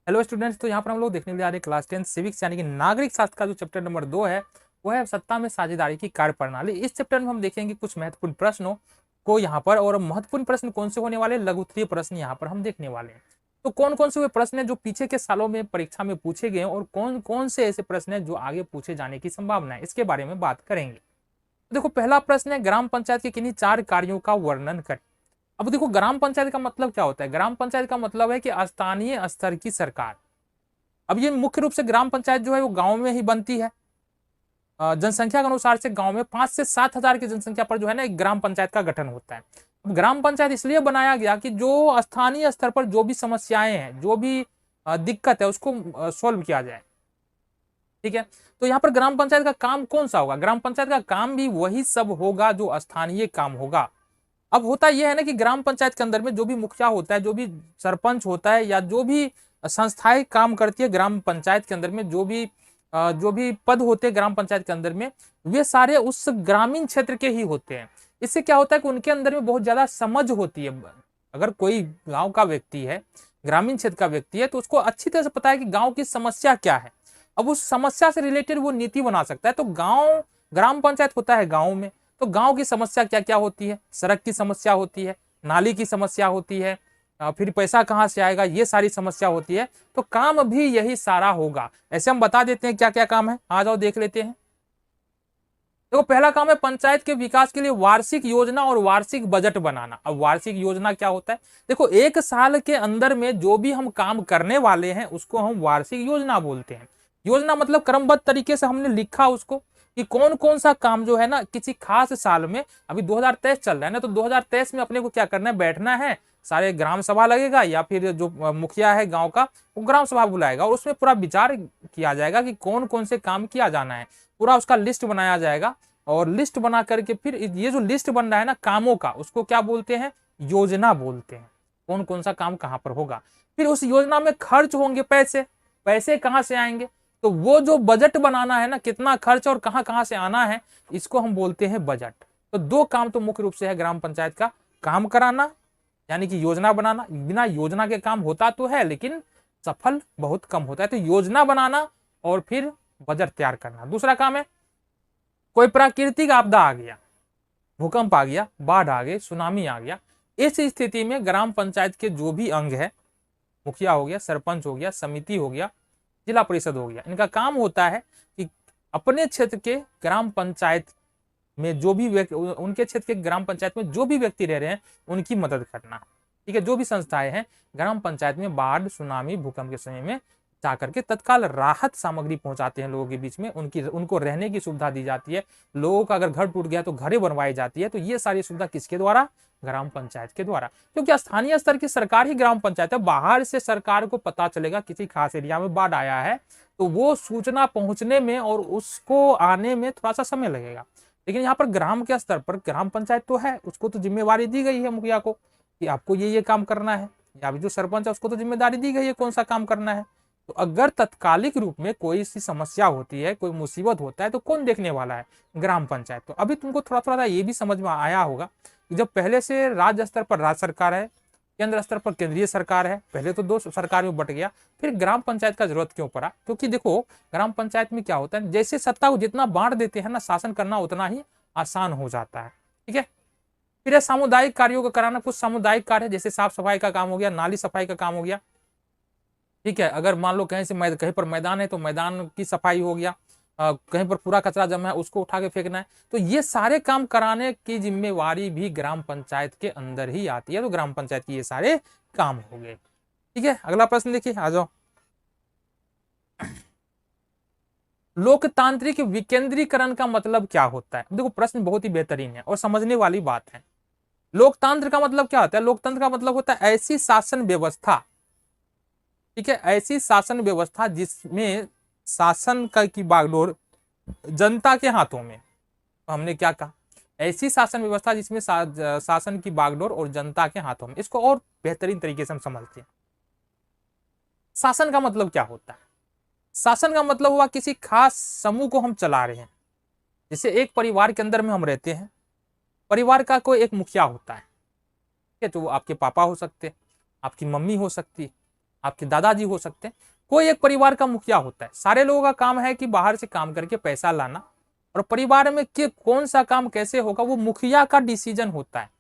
Hello students, तो यहाँ पर हम लोग देखने जा रहे हैं क्लास 10 सिविक्स यानी कि नागरिक शास्त्र का जो चैप्टर नंबर 2 है वो है सत्ता में साझेदारी की कार्य प्रणाली। इस चैप्टर में हम देखेंगे कुछ महत्वपूर्ण प्रश्नों को यहाँ पर, और महत्वपूर्ण प्रश्न कौन से होने वाले, लघु उत्तरीय प्रश्न यहाँ पर हम देखने वाले हैं। तो कौन कौन से वे प्रश्न हैं जो पीछे के सालों में परीक्षा में पूछे गए और कौन कौन से ऐसे प्रश्न हैं जो आगे पूछे जाने की संभावना है, इसके बारे में बात करेंगे। देखो, पहला प्रश्न है ग्राम पंचायत के किन्हीं 4 कार्यों का वर्णन करें। अब देखो, ग्राम पंचायत का मतलब क्या होता है? ग्राम पंचायत का मतलब है कि स्थानीय स्तर की सरकार। अब ये मुख्य रूप से ग्राम पंचायत जो है वो गांव में ही बनती है। जनसंख्या के अनुसार से गांव में 5 से 7 हजार की जनसंख्या पर जो है ना एक ग्राम पंचायत का गठन होता है। ग्राम पंचायत इसलिए बनाया गया कि जो स्थानीय स्तर पर जो भी समस्याएं हैं, जो भी दिक्कत है, उसको सॉल्व किया जाए। ठीक है, तो यहाँ पर ग्राम पंचायत का काम कौन सा होगा? ग्राम पंचायत का काम भी वही सब होगा जो स्थानीय काम होगा। अब होता यह है ना कि ग्राम पंचायत के अंदर में जो भी मुखिया होता है, जो भी सरपंच होता है, या जो भी संस्थाएं काम करती है ग्राम पंचायत के अंदर में, जो भी पद होते हैं ग्राम पंचायत के अंदर में, वे सारे उस ग्रामीण क्षेत्र के ही होते हैं। इससे क्या होता है कि उनके अंदर में बहुत ज्यादा समझ होती है। अगर कोई गांव का व्यक्ति है, ग्रामीण क्षेत्र का व्यक्ति है, तो उसको अच्छी तरह से पता है कि गांव की समस्या क्या है। अब उस समस्या से रिलेटेड वो नीति बना सकता है। तो गांव, ग्राम पंचायत होता है गांव में, तो गांव की समस्या क्या क्या होती है? सड़क की समस्या होती है, नाली की समस्या होती है, फिर पैसा कहाँ से आएगा, ये सारी समस्या होती है। तो काम भी यही सारा होगा। ऐसे हम बता देते हैं क्या क्या काम है, आ जाओ देख लेते हैं। देखो, पहला काम है पंचायत के विकास के लिए वार्षिक योजना और वार्षिक बजट बनाना। अब वार्षिक योजना क्या होता है? देखो, एक साल के अंदर में जो भी हम काम करने वाले हैं उसको हम वार्षिक योजना बोलते हैं। योजना मतलब क्रमबद्ध तरीके से हमने लिखा उसको कि कौन कौन सा काम जो है ना किसी खास साल में, अभी 2023 चल रहा है ना, तो 2023 में अपने को क्या करना है, बैठना है, सारे ग्राम सभा लगेगा या फिर जो मुखिया है गांव का वो ग्राम सभा बुलाएगा और उसमें पूरा विचार किया जाएगा कि कौन कौन से काम किया जाना है। पूरा उसका लिस्ट बनाया जाएगा और लिस्ट बना करके फिर ये जो लिस्ट बन रहा है ना कामों का, उसको क्या बोलते हैं? योजना बोलते हैं। कौन कौन सा काम कहां पर होगा, फिर उस योजना में खर्च होंगे, पैसे, पैसे कहां से आएंगे, तो वो जो बजट बनाना है ना, कितना खर्च और कहां कहां से आना है, इसको हम बोलते हैं बजट। तो 2 काम तो मुख्य रूप से है ग्राम पंचायत का, काम कराना यानी कि योजना बनाना। बिना योजना के काम होता तो है लेकिन सफल बहुत कम होता है। तो योजना बनाना और फिर बजट तैयार करना। दूसरा काम है कोई प्राकृतिक आपदा आ गया, भूकंप आ गया, बाढ़ आ गई, सुनामी आ गया, इस स्थिति में ग्राम पंचायत के जो भी अंग है, मुखिया हो गया, सरपंच हो गया, समिति हो गया, जिला परिषद हो गया, इनका काम होता है कि अपने क्षेत्र के ग्राम पंचायत में जो भी व्यक्ति, उनके क्षेत्र के ग्राम पंचायत में जो भी व्यक्ति रह रहे हैं उनकी मदद करना। ठीक है, जो भी संस्थाएं हैं ग्राम पंचायत में बाढ़, सुनामी, भूकंप के समय में जाकर के तत्काल राहत सामग्री पहुंचाते हैं लोगों के बीच में, उनको रहने की सुविधा दी जाती है। लोगों का अगर घर टूट गया तो घरें बनवाई जाती है। तो ये सारी सुविधा किसके द्वारा? ग्राम पंचायत के द्वारा। क्योंकि स्थानीय स्तर की सरकार ही ग्राम पंचायत है। बाहर से सरकार को पता चलेगा किसी खास एरिया में बाढ़ आया है तो वो सूचना पहुंचने में और उसको आने में थोड़ा सा समय लगेगा। लेकिन यहाँ पर ग्राम के स्तर पर ग्राम पंचायत तो है, उसको तो जिम्मेवारी दी गई है मुखिया को कि आपको ये काम करना है, या जो सरपंच है उसको तो जिम्मेदारी दी गई है कौन सा काम करना है। तो अगर तत्कालिक रूप में कोई सी समस्या होती है, कोई मुसीबत होता है, तो कौन देखने वाला है? ग्राम पंचायत। तो अभी तुमको थोड़ा थोड़ा ये भी समझ में आया होगा कि जब पहले से राज्य स्तर पर राज्य सरकार है, केंद्र स्तर पर केंद्रीय सरकार है, पहले तो 2 सरकार में बट गया, फिर ग्राम पंचायत का जरूरत क्यों पड़ा? क्योंकि देखो, ग्राम पंचायत में क्या होता है, जैसे सत्ता को जितना बांट देते हैं ना, शासन करना उतना ही आसान हो जाता है। ठीक है, फिर सामुदायिक कार्यों को कराना। कुछ सामुदायिक कार्य जैसे साफ सफाई का काम हो गया, नाली सफाई का काम हो गया। ठीक है, अगर मान लो कहीं से कहीं पर मैदान है तो मैदान की सफाई हो गया, कहीं पर पूरा कचरा जमा है उसको उठा के फेंकना है। तो ये सारे काम कराने की जिम्मेवारी भी ग्राम पंचायत के अंदर ही आती है। तो ग्राम पंचायत के ये सारे काम हो गए। ठीक है, अगला प्रश्न देखिए, आ जाओ। लोकतांत्रिक विकेंद्रीकरण का मतलब क्या होता है? देखो, प्रश्न बहुत ही बेहतरीन है और समझने वाली बात है। लोकतंत्र का मतलब क्या होता है? लोकतंत्र का मतलब होता है ऐसी शासन व्यवस्था, ठीक है, ऐसी शासन व्यवस्था जिसमें शासन का की बागडोर जनता के हाथों में। तो हमने क्या कहा? ऐसी शासन व्यवस्था जिसमें शासन की बागडोर और जनता के हाथों में। इसको और बेहतरीन तरीके से हम समझते हैं। शासन का मतलब क्या होता है? शासन का मतलब हुआ किसी खास समूह को हम चला रहे हैं। जैसे एक परिवार के अंदर में हम रहते हैं, परिवार का कोई एक मुखिया होता है, ठीक है, तो वो आपके पापा हो सकते हैं, आपकी मम्मी हो सकती है, आपके दादाजी हो सकते हैं, कोई एक परिवार का मुखिया होता है। सारे लोगों का काम है कि बाहर से काम करके पैसा लाना, और परिवार में कि कौन सा काम कैसे होगा वो मुखिया का डिसीजन होता है।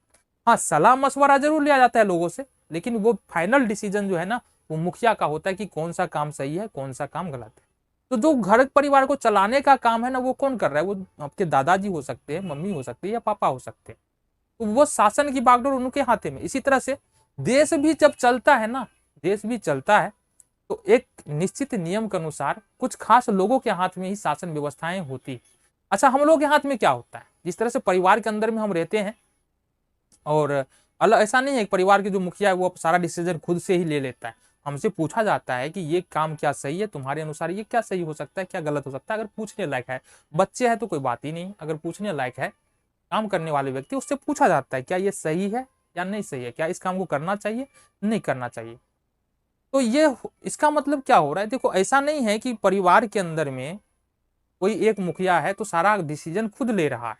हाँ, सलाह मशवरा जरूर लिया जाता है लोगों से, लेकिन वो फाइनल डिसीजन जो है ना वो मुखिया का होता है कि कौन सा काम सही है, कौन सा काम गलत है। तो जो घर परिवार को चलाने का काम है ना वो कौन कर रहा है, वो आपके दादाजी हो सकते हैं, मम्मी हो सकती है, या पापा हो सकते हैं। तो वो शासन की बागडोर उनके हाथे में। इसी तरह से देश भी जब चलता है ना, देश भी चलता है तो एक निश्चित नियम के अनुसार कुछ खास लोगों के हाथ में ही शासन व्यवस्थाएं होती है। अच्छा, हम लोग के हाथ में क्या होता है, जिस तरह से परिवार के अंदर में हम रहते हैं, और अलग ऐसा नहीं है कि परिवार के जो मुखिया है वो सारा डिसीजन खुद से ही ले लेता है। हमसे पूछा जाता है कि ये काम क्या सही है, तुम्हारे अनुसार ये क्या सही हो सकता है, क्या गलत हो सकता है। अगर पूछने लायक है, बच्चे हैं तो कोई बात ही नहीं, अगर पूछने लायक है काम करने वाले व्यक्ति, उससे पूछा जाता है क्या ये सही है या नहीं सही है, क्या इस काम को करना चाहिए, नहीं करना चाहिए। तो ये इसका मतलब क्या हो रहा है, देखो ऐसा नहीं है कि परिवार के अंदर में कोई एक मुखिया है तो सारा डिसीजन खुद ले रहा है।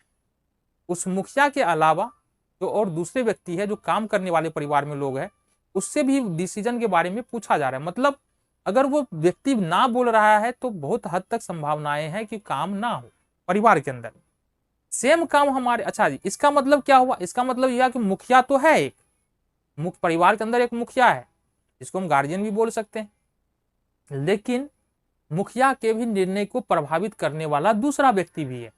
उस मुखिया के अलावा जो और दूसरे व्यक्ति है जो काम करने वाले परिवार में लोग हैं, उससे भी डिसीजन के बारे में पूछा जा रहा है। मतलब अगर वो व्यक्ति ना बोल रहा है तो बहुत हद तक संभावनाएं हैं कि काम ना हो परिवार के अंदर। सेम काम हमारे, अच्छा जी, इसका मतलब क्या हुआ, इसका मतलब यह कि मुखिया तो है एक, मुख्य परिवार के अंदर एक मुखिया है जिसको हम गार्जियन भी बोल सकते हैं, लेकिन मुखिया के भी निर्णय को प्रभावित करने वाला दूसरा व्यक्ति भी है।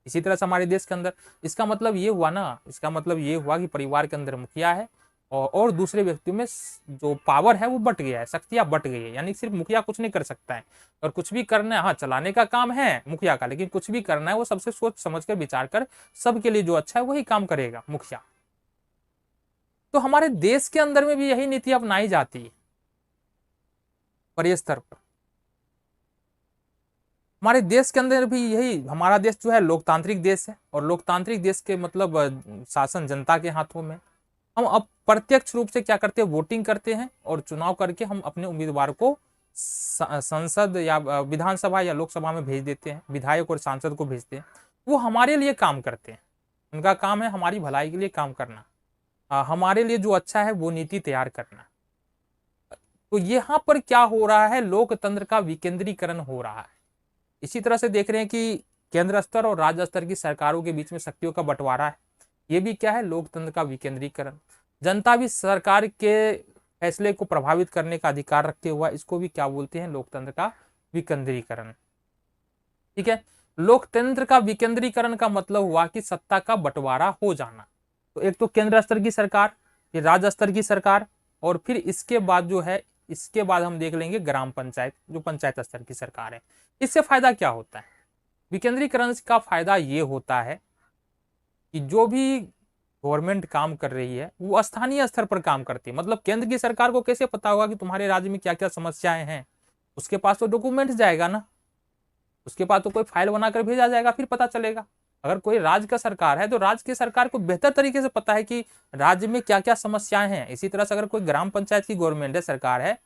इसी तरह से हमारे देश के अंदर इसका मतलब ये हुआ ना, इसका मतलब ये हुआ कि परिवार के अंदर मुखिया है और दूसरे व्यक्तियों में जो पावर है वो बट गया है, शक्तियां बट गई है। यानी सिर्फ मुखिया कुछ नहीं कर सकता है, और कुछ भी करना है, हाँ चलाने का काम है मुखिया का, लेकिन कुछ भी करना है वो सबसे सोच समझ कर विचार कर सबके लिए जो अच्छा है वही काम करेगा मुखिया। तो हमारे देश के अंदर में भी यही नीति अपनाई जाती है बड़े स्तर पर। हमारे देश के अंदर भी यही, हमारा देश जो है लोकतांत्रिक देश है, और लोकतांत्रिक देश के मतलब शासन जनता के हाथों में। हम अब प्रत्यक्ष रूप से क्या करते हैं, वोटिंग करते हैं और चुनाव करके हम अपने उम्मीदवार को संसद या विधानसभा या लोकसभा में भेज देते हैं, विधायक और सांसद को भेजते हैं। वो हमारे लिए काम करते हैं, उनका काम है हमारी भलाई के लिए काम करना, हमारे लिए जो अच्छा है वो नीति तैयार करना। तो यहाँ पर क्या हो रहा है, लोकतंत्र का विकेंद्रीकरण हो रहा है। इसी तरह से देख रहे हैं कि केंद्र स्तर और राज्य स्तर की सरकारों के बीच में शक्तियों का बंटवारा है। ये भी क्या है, लोकतंत्र का विकेंद्रीकरण। जनता भी सरकार के फैसले को प्रभावित करने का अधिकार रखते हुआ, इसको भी क्या बोलते हैं, लोकतंत्र का विकेंद्रीकरण। ठीक है, लोकतंत्र का विकेंद्रीकरण का मतलब हुआ कि सत्ता का बंटवारा हो जाना। तो एक तो केंद्र स्तर की सरकार, फिर राज्य स्तर की सरकार, और फिर इसके बाद जो है, इसके बाद हम देख लेंगे ग्राम पंचायत, जो पंचायत स्तर की सरकार है। इससे फायदा क्या होता है, विकेंद्रीकरण का फायदा ये होता है कि जो भी गवर्नमेंट काम कर रही है वो स्थानीय स्तर पर काम करती है। मतलब केंद्र की सरकार को कैसे पता होगा कि तुम्हारे राज्य में क्या क्या समस्याएं हैं, उसके पास तो डॉक्यूमेंट्स जाएगा ना, उसके पास तो कोई फाइल बनाकर भेजा जाएगा, फिर पता चलेगा। अगर कोई राज्य का सरकार है तो राज्य की सरकार को बेहतर तरीके से पता है कि राज्य में क्या क्या समस्याएं हैं। इसी तरह से अगर कोई ग्राम पंचायत की गवर्नमेंट है, सरकार है,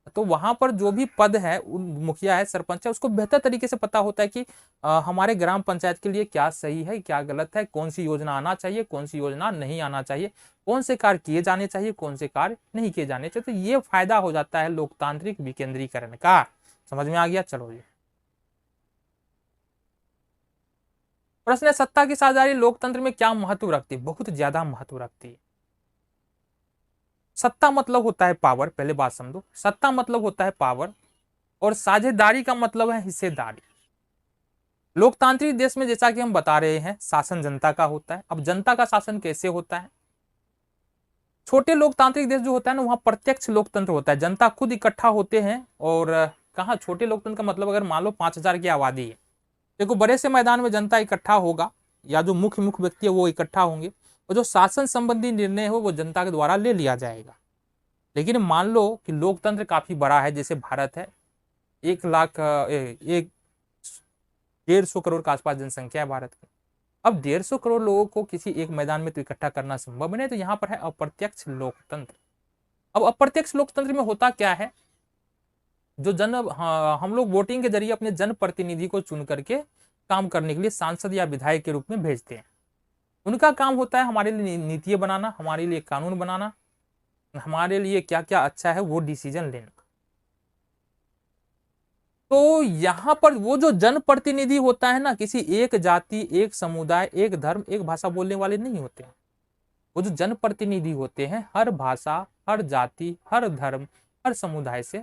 तो वहां पर जो भी पद है, मुखिया है, सरपंच है, उसको बेहतर तरीके से पता होता है कि हमारे ग्राम पंचायत के लिए क्या सही है, क्या गलत है, कौन सी योजना आना चाहिए, कौन सी योजना नहीं आना चाहिए, कौन से कार्य किए जाने चाहिए, कौन से कार्य नहीं किए जाने चाहिए। तो ये फायदा हो जाता है लोकतांत्रिक विकेंद्रीकरण का। समझ में आ गया, चलो ये प्रश्न है, सत्ता की साझेदारी लोकतंत्र में क्या महत्व रखती है? बहुत ज्यादा महत्व रखती है। सत्ता मतलब होता है पावर, पहले बात समझो, सत्ता मतलब होता है पावर, और साझेदारी का मतलब है हिस्सेदारी। लोकतांत्रिक देश में जैसा कि हम बता रहे हैं, शासन जनता का होता है। अब जनता का शासन कैसे होता है? छोटे लोकतांत्रिक देश जो होता है ना, वहां प्रत्यक्ष लोकतंत्र होता है, जनता खुद इकट्ठा होते हैं। और कहा छोटे लोकतंत्र का मतलब, अगर मान लो 5,000 की आबादी है, देखो बड़े से मैदान में जनता इकट्ठा होगा, या जो मुख्य मुख्य व्यक्ति है वो इकट्ठा होंगे, और जो शासन संबंधी निर्णय हो वो जनता के द्वारा ले लिया जाएगा। लेकिन मान लो कि लोकतंत्र काफी बड़ा है, जैसे भारत है, 1,150 करोड़ के आसपास जनसंख्या है भारत की। अब 150 करोड़ लोगों को किसी एक मैदान में तो इकट्ठा करना संभव नहीं, तो यहाँ पर है अप्रत्यक्ष लोकतंत्र। अब अप्रत्यक्ष लोकतंत्र में होता क्या है, जो हम लोग वोटिंग के जरिए अपने जनप्रतिनिधि को चुन करके काम करने के लिए सांसद या विधायक के रूप में भेजते हैं। उनका काम होता है हमारे लिए नीतियां बनाना, हमारे लिए कानून बनाना, हमारे लिए क्या क्या अच्छा है वो डिसीजन लेना। तो यहाँ पर वो जो जनप्रतिनिधि होता है ना, किसी एक जाति, एक समुदाय, एक धर्म, एक भाषा बोलने वाले नहीं होते हैं। वो जो जनप्रतिनिधि होते हैं हर भाषा, हर जाति, हर धर्म, हर समुदाय से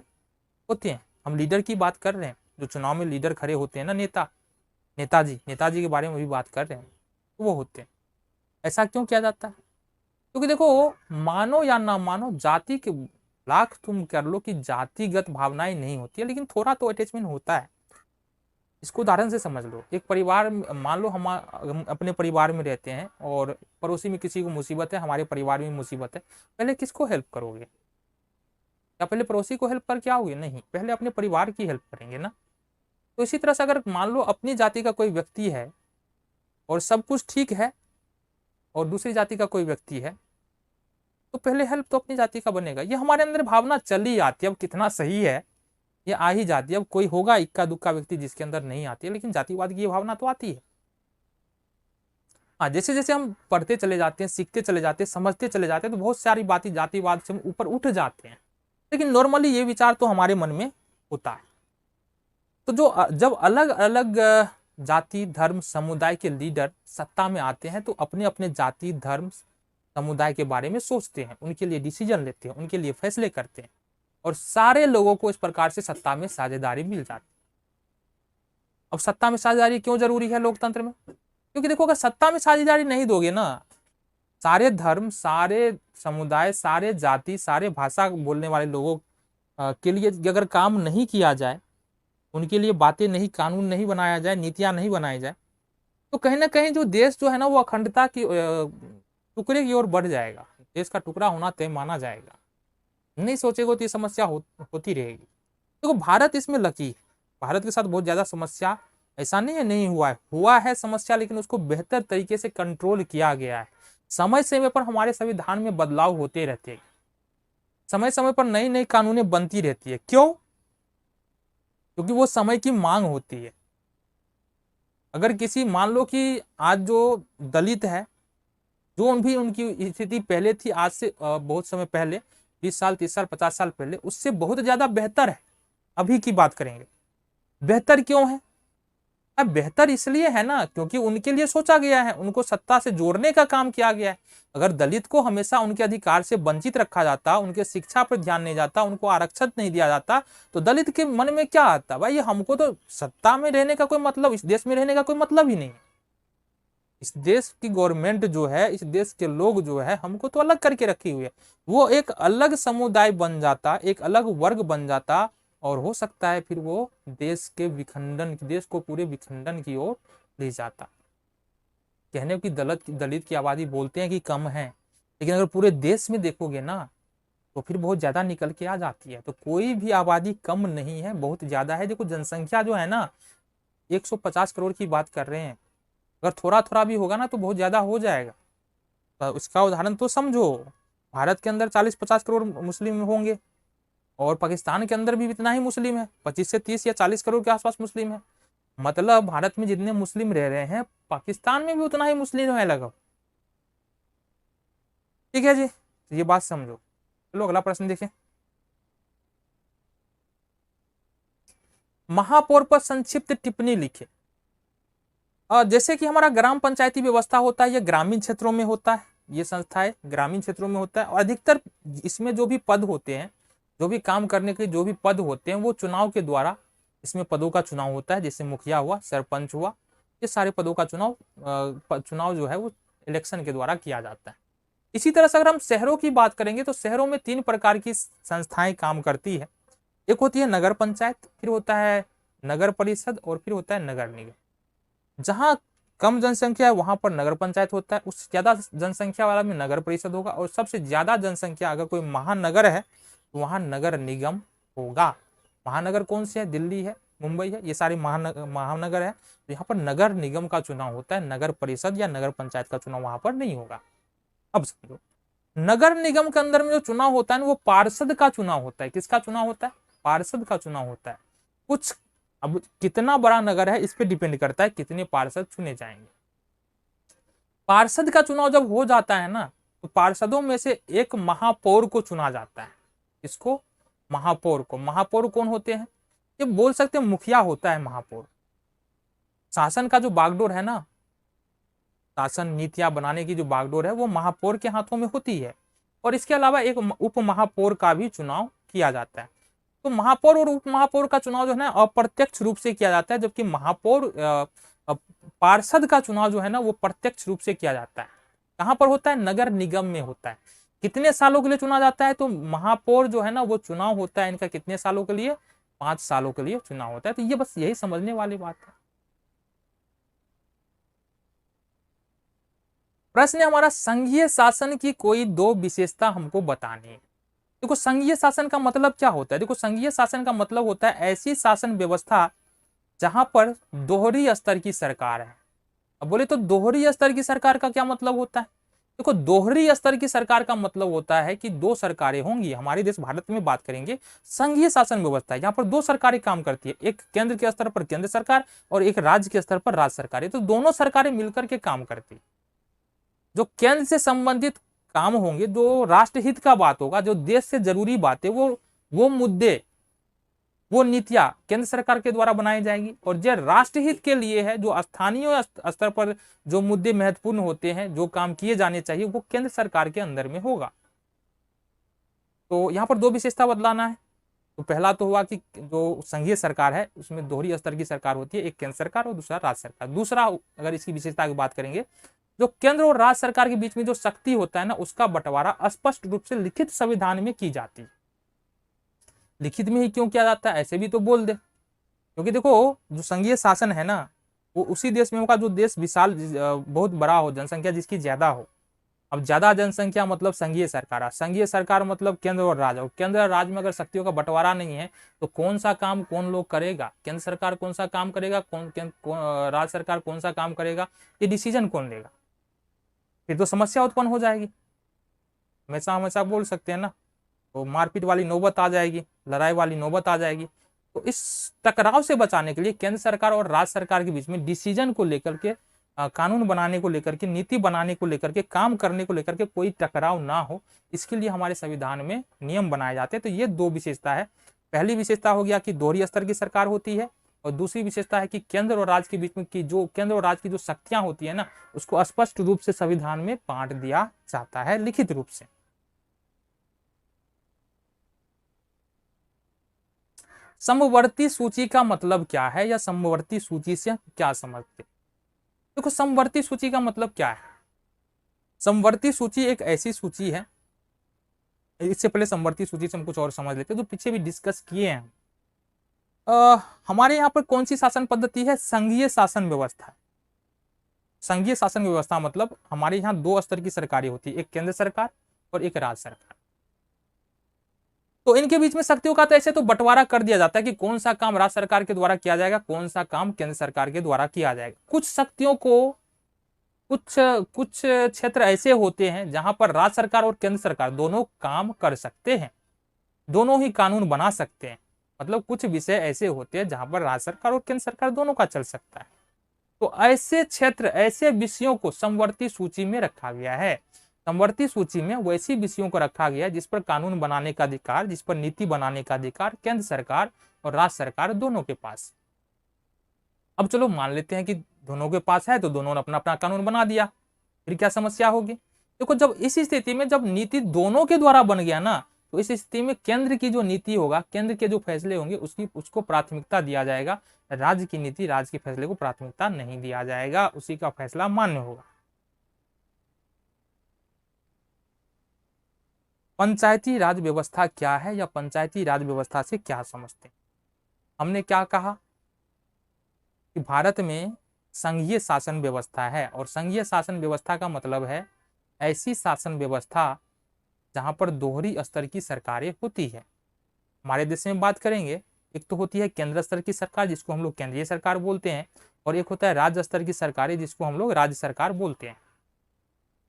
होते हैं। हम लीडर की बात कर रहे हैं, जो चुनाव में लीडर खड़े होते हैं ना, नेताजी के बारे में भी बात कर रहे हैं, तो वो होते हैं। ऐसा क्यों किया जाता है? क्योंकि देखो, मानो या ना मानो, जाति के लाख तुम कर लो कि जातिगत भावनाएं नहीं होती है, लेकिन थोड़ा तो अटैचमेंट होता है। इसको उदाहरण से समझ लो, एक परिवार, मान लो हम अपने परिवार में रहते हैं और पड़ोसी में किसी को मुसीबत है, हमारे परिवार में मुसीबत है, पहले किसको हेल्प करोगे? या पहले पड़ोसी को हेल्प करके आओगे? नहीं, पहले अपने परिवार की हेल्प करेंगे ना। तो इसी तरह से अगर मान लो अपनी जाति का कोई व्यक्ति है और सब कुछ ठीक है, और दूसरी जाति का कोई व्यक्ति है, तो पहले हेल्प तो अपनी जाति का बनेगा। ये हमारे अंदर भावना चली आती है। अब कितना सही है ये आ ही जाती है। अब कोई होगा इक्का दुक्का व्यक्ति जिसके अंदर नहीं आती है, लेकिन जातिवाद की ये भावना तो आती है। हाँ, जैसे जैसे हम पढ़ते चले जाते हैं, सीखते चले जाते हैं, समझते चले जाते हैं, तो बहुत सारी बातें जातिवाद से हम ऊपर उठ जाते हैं। लेकिन नॉर्मली ये विचार तो हमारे मन में होता है। तो जो जब अलग अलग जाति, धर्म, समुदाय के लीडर सत्ता में आते हैं, तो अपने अपने जाति, धर्म, समुदाय के बारे में सोचते हैं, उनके लिए डिसीजन लेते हैं, उनके लिए फैसले करते हैं, और सारे लोगों को इस प्रकार से सत्ता में साझेदारी मिल जाती है। अब सत्ता में साझेदारी क्यों जरूरी है लोकतंत्र में? क्योंकि देखो, अगर सत्ता में साझेदारी नहीं दोगे ना, सारे धर्म, सारे समुदाय, सारे जाति, सारे भाषा बोलने वाले लोगों के लिए अगर काम नहीं किया जाए, उनके लिए बातें नहीं, कानून नहीं बनाया जाए, नीतियां नहीं बनाई जाए, तो कहीं ना कहीं जो देश जो है ना, वो अखंडता की टुकड़े की ओर बढ़ जाएगा। देश का टुकड़ा होना तय माना जाएगा। नहीं सोचेगा तो ये समस्या होती रहेगी। देखो, भारत इसमें लकी है। भारत के साथ बहुत ज्यादा समस्या ऐसा नहीं है नहीं हुआ है समस्या, लेकिन उसको बेहतर तरीके से कंट्रोल किया गया है। समय समय पर हमारे संविधान में बदलाव होते रहते हैं, समय समय पर नई नई कानूनें बनती रहती है। क्यों? क्योंकि वो समय की मांग होती है। अगर किसी, मान लो कि आज जो दलित है, जो भी उनकी स्थिति पहले थी, आज से बहुत समय पहले, 20 साल, 30 साल, 50 साल पहले, उससे बहुत ज्यादा बेहतर है। अभी की बात करेंगे, बेहतर क्यों है? अब बेहतर इसलिए है ना, क्योंकि उनके लिए सोचा गया है, उनको सत्ता से जोड़ने का काम किया गया है। अगर दलित को हमेशा उनके अधिकार से वंचित रखा जाता, उनके शिक्षा पर ध्यान नहीं जाता, उनको आरक्षण नहीं दिया जाता, तो दलित के मन में क्या आता? भाई, हमको तो सत्ता में रहने का कोई मतलब, इस देश में रहने का कोई मतलब ही नहीं है। इस देश की गवर्नमेंट जो है, इस देश के लोग जो है, हमको तो अलग करके रखी हुई है। वो एक अलग समुदाय बन जाता, एक अलग वर्ग बन जाता, और हो सकता है फिर वो देश को पूरे विखंडन की ओर ले जाता। कहने की दलित की आबादी बोलते हैं कि कम है, लेकिन अगर पूरे देश में देखोगे ना, तो फिर बहुत ज्यादा निकल के आ जाती है। तो कोई भी आबादी कम नहीं है, बहुत ज्यादा है। देखो, जनसंख्या जो है ना, 150 करोड़ की बात कर रहे हैं। अगर थोड़ा थोड़ा भी होगा ना, तो बहुत ज्यादा हो जाएगा। तो इसका उदाहरण तो समझो, भारत के अंदर 40-50 करोड़ मुस्लिम होंगे, और पाकिस्तान के अंदर भी इतना ही मुस्लिम है, 25 से 30 या 40 करोड़ के आसपास मुस्लिम है। मतलब भारत में जितने मुस्लिम रह रहे हैं, पाकिस्तान में भी उतना ही मुस्लिम है लगभग। ठीक है जी, तो ये बात समझो। चलो अगला प्रश्न देखें। महापौर पर संक्षिप्त टिप्पणी लिखे। जैसे कि हमारा ग्राम पंचायती व्यवस्था होता है, ये ग्रामीण क्षेत्रों में होता है, ये संस्थाएं ग्रामीण क्षेत्रों में होता है, और अधिकतर इसमें जो भी पद होते हैं, जो भी काम करने के जो भी पद होते हैं, वो चुनाव के द्वारा, इसमें पदों का चुनाव होता है। जैसे मुखिया हुआ, सरपंच हुआ, ये सारे पदों का चुनाव जो है वो इलेक्शन के द्वारा किया जाता है। इसी तरह से अगर हम शहरों की बात करेंगे, तो शहरों में 3 प्रकार की संस्थाएं काम करती है। एक होती है नगर पंचायत, फिर होता है नगर परिषद, और फिर होता है नगर निगम। जहां कम जनसंख्या है वहां पर नगर पंचायत होता है, उससे ज्यादा जनसंख्या वाला में नगर परिषद होगा, और सबसे ज्यादा जनसंख्या अगर कोई महानगर है तो वहां नगर निगम होगा। महानगर कौन से है? दिल्ली है, मुंबई है, ये सारे महानगर है। तो यहाँ पर नगर निगम का चुनाव होता है, नगर परिषद या नगर पंचायत का चुनाव वहां पर नहीं होगा। अब समझो, नगर निगम के अंदर में जो चुनाव होता है वो पार्षद का चुनाव होता है। किसका चुनाव होता है? पार्षद का चुनाव होता है। कुछ, अब कितना बड़ा नगर है इस पे डिपेंड करता है कितने पार्षद चुने जाएंगे। पार्षद का चुनाव जब हो जाता है ना, तो पार्षदों में से एक महापौर को चुना जाता है। इसको, महापौर को। महापौर कौन होते हैं? ये बोल सकते हैं मुखिया होता है महापौर। शासन का जो बागडोर है ना, शासन नीतियां बनाने की जो बागडोर है वो महापौर के हाथों में होती है। और इसके अलावा एक उप महापौर का भी चुनाव किया जाता है। तो महापौर और उप महापौर का चुनाव जो है ना अप्रत्यक्ष रूप से किया जाता है, जबकि महापौर पार्षद का चुनाव जो है ना वो प्रत्यक्ष रूप से किया जाता है। कहां पर होता है? नगर निगम में होता है। कितने सालों के लिए चुना जाता है? तो महापौर जो है ना वो चुनाव होता है इनका कितने सालों के लिए? 5 सालों के लिए चुनाव होता है। तो ये बस यही समझने वाली बात है। प्रश्न है हमारा, संघीय शासन की कोई 2 विशेषता हमको बतानी है। देखो संघीय शासन का मतलब क्या होता है? देखो संघीय शासन का मतलब होता है ऐसी शासन व्यवस्था जहां पर दोहरी स्तर की सरकार है। अब बोले तो दोहरी स्तर की सरकार का क्या मतलब होता है? देखो दोहरी स्तर की सरकार का मतलब होता है कि 2 सरकारें होंगी। हमारे देश भारत में बात करेंगे, संघीय शासन व्यवस्था है, यहाँ पर 2 सरकारें काम करती है। एक केंद्र के स्तर पर केंद्र सरकार और एक राज्य के स्तर पर राज्य सरकार। तो दोनों सरकारें मिलकर के काम करती है। जो केंद्र से संबंधित काम होंगे, जो राष्ट्रहित का बात होगा, जो देश से जरूरी बातें, वो मुद्दे, वो नीतियां केंद्र सरकार के द्वारा बनाई जाएंगी। और जो राष्ट्रहित के लिए है, जो स्थानीय स्तर पर जो मुद्दे महत्वपूर्ण होते हैं, जो काम किए जाने चाहिए, वो केंद्र सरकार के अंदर में होगा। तो यहाँ पर 2 विशेषता बदलाना है। तो पहला तो हुआ कि जो संघीय सरकार है उसमें दोहरी स्तर की सरकार होती है, एक केंद्र सरकार और दूसरा राज्य सरकार। दूसरा अगर इसकी विशेषता की बात करेंगे, जो केंद्र और राज्य सरकार के बीच में जो शक्ति होता है ना, उसका बंटवारा स्पष्ट रूप से लिखित संविधान में की जाती है। लिखित में ही क्यों किया जाता है? ऐसे भी तो बोल दे, क्योंकि देखो जो संघीय शासन है ना वो उसी देश में होगा जो देश विशाल बहुत बड़ा हो, जनसंख्या जिसकी ज्यादा हो। अब ज्यादा जनसंख्या मतलब संघीय सरकार, संघीय सरकार मतलब केंद्र और राज्य। और केंद्र और राज्य में अगर शक्तियों का बंटवारा नहीं है तो कौन सा काम कौन लोग करेगा? केंद्र सरकार कौन सा काम करेगा, राज्य सरकार कौन सा काम करेगा, ये डिसीजन कौन लेगा? फिर तो समस्या उत्पन्न हो जाएगी। हमेशा हमेशा बोल सकते हैं ना, तो मारपीट वाली नौबत आ जाएगी, लड़ाई वाली नौबत आ जाएगी। तो इस टकराव से बचाने के लिए केंद्र सरकार और राज्य सरकार के बीच में डिसीजन को लेकर के, कानून बनाने को लेकर के, नीति बनाने को लेकर के, काम करने को लेकर के कोई टकराव ना हो, इसके लिए हमारे संविधान में नियम बनाए जाते हैं। तो ये 2 विशेषता है। पहली विशेषता हो गया कि दोहरी स्तर की सरकार होती है, और दूसरी विशेषता है कि केंद्र और राज्य के बीच में की जो केंद्र और राज्य की जो शक्तियां होती है ना, उसको स्पष्ट रूप से संविधान में बांट दिया जाता है लिखित रूप से। समवर्ती सूची का मतलब क्या है, या समवर्ती सूची से क्या समझते? देखो समवर्ती सूची का मतलब क्या है? समवर्ती सूची एक ऐसी सूची है, इससे पहले समवर्ती सूची से हम कुछ और समझ लेते हैं, जो पीछे भी डिस्कस किए हैं। हमारे यहाँ पर कौन सी शासन पद्धति है? संघीय शासन व्यवस्था। संघीय शासन व्यवस्था मतलब हमारे यहाँ 2 स्तर की सरकारें होती है, एक केंद्र सरकार और एक राज्य सरकार। तो इनके बीच में शक्तियों का तो ऐसे तो बंटवारा कर दिया जाता है कि कौन सा काम राज्य सरकार के द्वारा किया जाएगा, कौन सा काम केंद्र सरकार के द्वारा किया जाएगा। कुछ शक्तियों को, कुछ क्षेत्र ऐसे होते हैं जहां पर राज्य सरकार और केंद्र सरकार दोनों काम कर सकते हैं, दोनों ही कानून बना सकते हैं। मतलब कुछ विषय ऐसे होते हैं जहां पर राज्य सरकार और केंद्र सरकार दोनों का चल सकता है। तो ऐसे क्षेत्र, ऐसे विषयों को समवर्ती सूची में रखा गया है। समवर्ती सूची में वैसी विषयों को रखा गया है जिस पर कानून बनाने का अधिकार, जिस पर नीति बनाने का अधिकार केंद्र सरकार और राज्य सरकार दोनों के पास। अब चलो मान लेते हैं कि दोनों के पास है, तो दोनों ने अपना अपना कानून बना दिया, फिर क्या समस्या होगी? देखो जब इस स्थिति में जब नीति दोनों के द्वारा बन गया ना, तो इस स्थिति में केंद्र की जो नीति होगा, केंद्र के जो फैसले होंगे उसको प्राथमिकता दिया जाएगा। राज्य की नीति, राज्य के फैसले को प्राथमिकता नहीं दिया जाएगा, उसी का फैसला मान्य होगा। पंचायती राज व्यवस्था क्या है, या पंचायती राज व्यवस्था से क्या समझते हैं? हमने क्या कहा कि भारत में संघीय शासन व्यवस्था है, और संघीय शासन व्यवस्था का मतलब है ऐसी शासन व्यवस्था जहां पर दोहरी स्तर की सरकारें होती है। हमारे देश में बात करेंगे, एक तो होती है केंद्र स्तर की सरकार जिसको हम लोग केंद्रीय सरकार बोलते हैं, और एक होता है राज्य स्तर की सरकारें जिसको हम लोग राज्य सरकार बोलते हैं।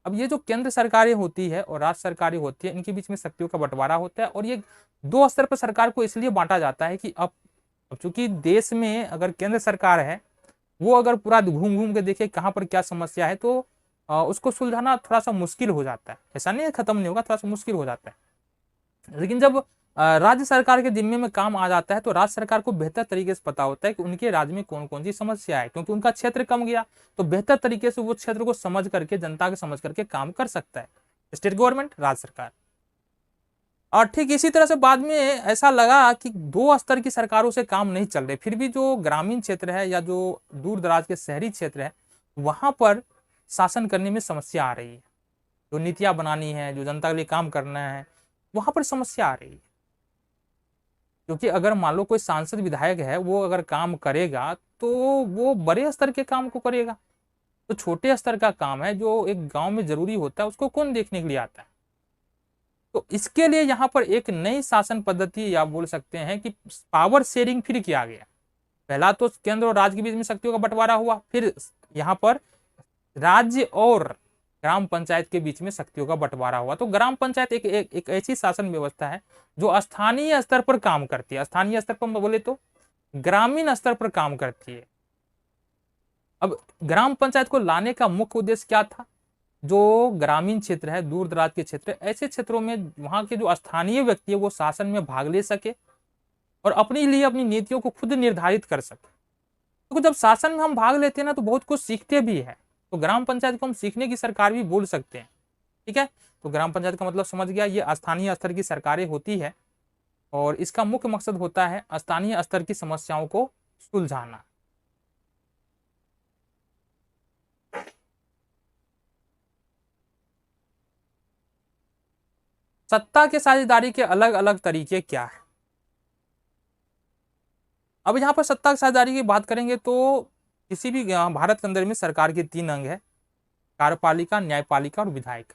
अब ये जो केंद्र सरकारें होती है और राज्य सरकारें होती है, इनके बीच में शक्तियों का बंटवारा होता है, और ये 2 स्तर पर सरकार को इसलिए बांटा जाता है कि अब चूंकि देश में अगर केंद्र सरकार है, वो अगर पूरा घूम घूम के देखे कहाँ पर क्या समस्या है, तो उसको सुलझाना थोड़ा सा मुश्किल हो जाता है। ऐसा नहीं है खत्म नहीं होगा, थोड़ा सा मुश्किल हो जाता है। लेकिन जब राज्य सरकार के जिम्मे में काम आ जाता है तो राज्य सरकार को बेहतर तरीके से पता होता है कि उनके राज्य में कौन कौन सी समस्या है, क्योंकि उनका क्षेत्र कम गया तो बेहतर तरीके से वो क्षेत्र को समझ करके, जनता के समझ करके काम कर सकता है स्टेट गवर्नमेंट, राज्य सरकार। और ठीक इसी तरह से बाद में ऐसा लगा कि दो स्तर की सरकारों से काम नहीं चल रहे, फिर भी जो ग्रामीण क्षेत्र है या जो दूर दराज के शहरी क्षेत्र है वहां पर शासन करने में समस्या आ रही है, जो नीतियां बनानी है, जो जनता के लिए काम करना है, वहां पर समस्या आ रही है। क्योंकि अगर मान लो कोई सांसद विधायक है, वो अगर काम करेगा तो वो बड़े स्तर के काम को करेगा, तो छोटे स्तर का काम है जो एक गांव में जरूरी होता है उसको कौन देखने के लिए आता है। तो इसके लिए यहाँ पर एक नई शासन पद्धति या बोल सकते हैं कि पावर शेयरिंग फिर किया गया। पहला तो केंद्र और राज्य के बीच में शक्तियों का बंटवारा हुआ, फिर यहाँ पर राज्य और ग्राम पंचायत के बीच में शक्तियों का बंटवारा हुआ। तो ग्राम पंचायत एक ऐसी शासन व्यवस्था है जो स्थानीय स्तर पर काम करती है। स्थानीय स्तर पर बोले तो ग्रामीण स्तर पर काम करती है। अब ग्राम पंचायत को लाने का मुख्य उद्देश्य क्या था? जो ग्रामीण क्षेत्र है, दूर दराज के क्षेत्र, ऐसे क्षेत्रों में वहां के जो स्थानीय व्यक्ति है वो शासन में भाग ले सके और अपने लिए अपनी नीतियों को खुद निर्धारित कर सके। तो जब शासन में हम भाग लेते हैं ना तो बहुत कुछ सीखते भी है। तो ग्राम पंचायत को हम सीखने की सरकार भी बोल सकते हैं। ठीक है, तो ग्राम पंचायत का मतलब समझ गया, ये स्थानीय स्तर की सरकारें होती है और इसका मुख्य मकसद होता है स्थानीय स्तर की समस्याओं को सुलझाना। सत्ता के साझेदारी के अलग अलग तरीके क्या है? अब यहाँ पर सत्ता की साझेदारी की बात करेंगे तो किसी भी भारत के अंदर में सरकार के 3 अंग है, कार्यपालिका, न्यायपालिका और विधायिका।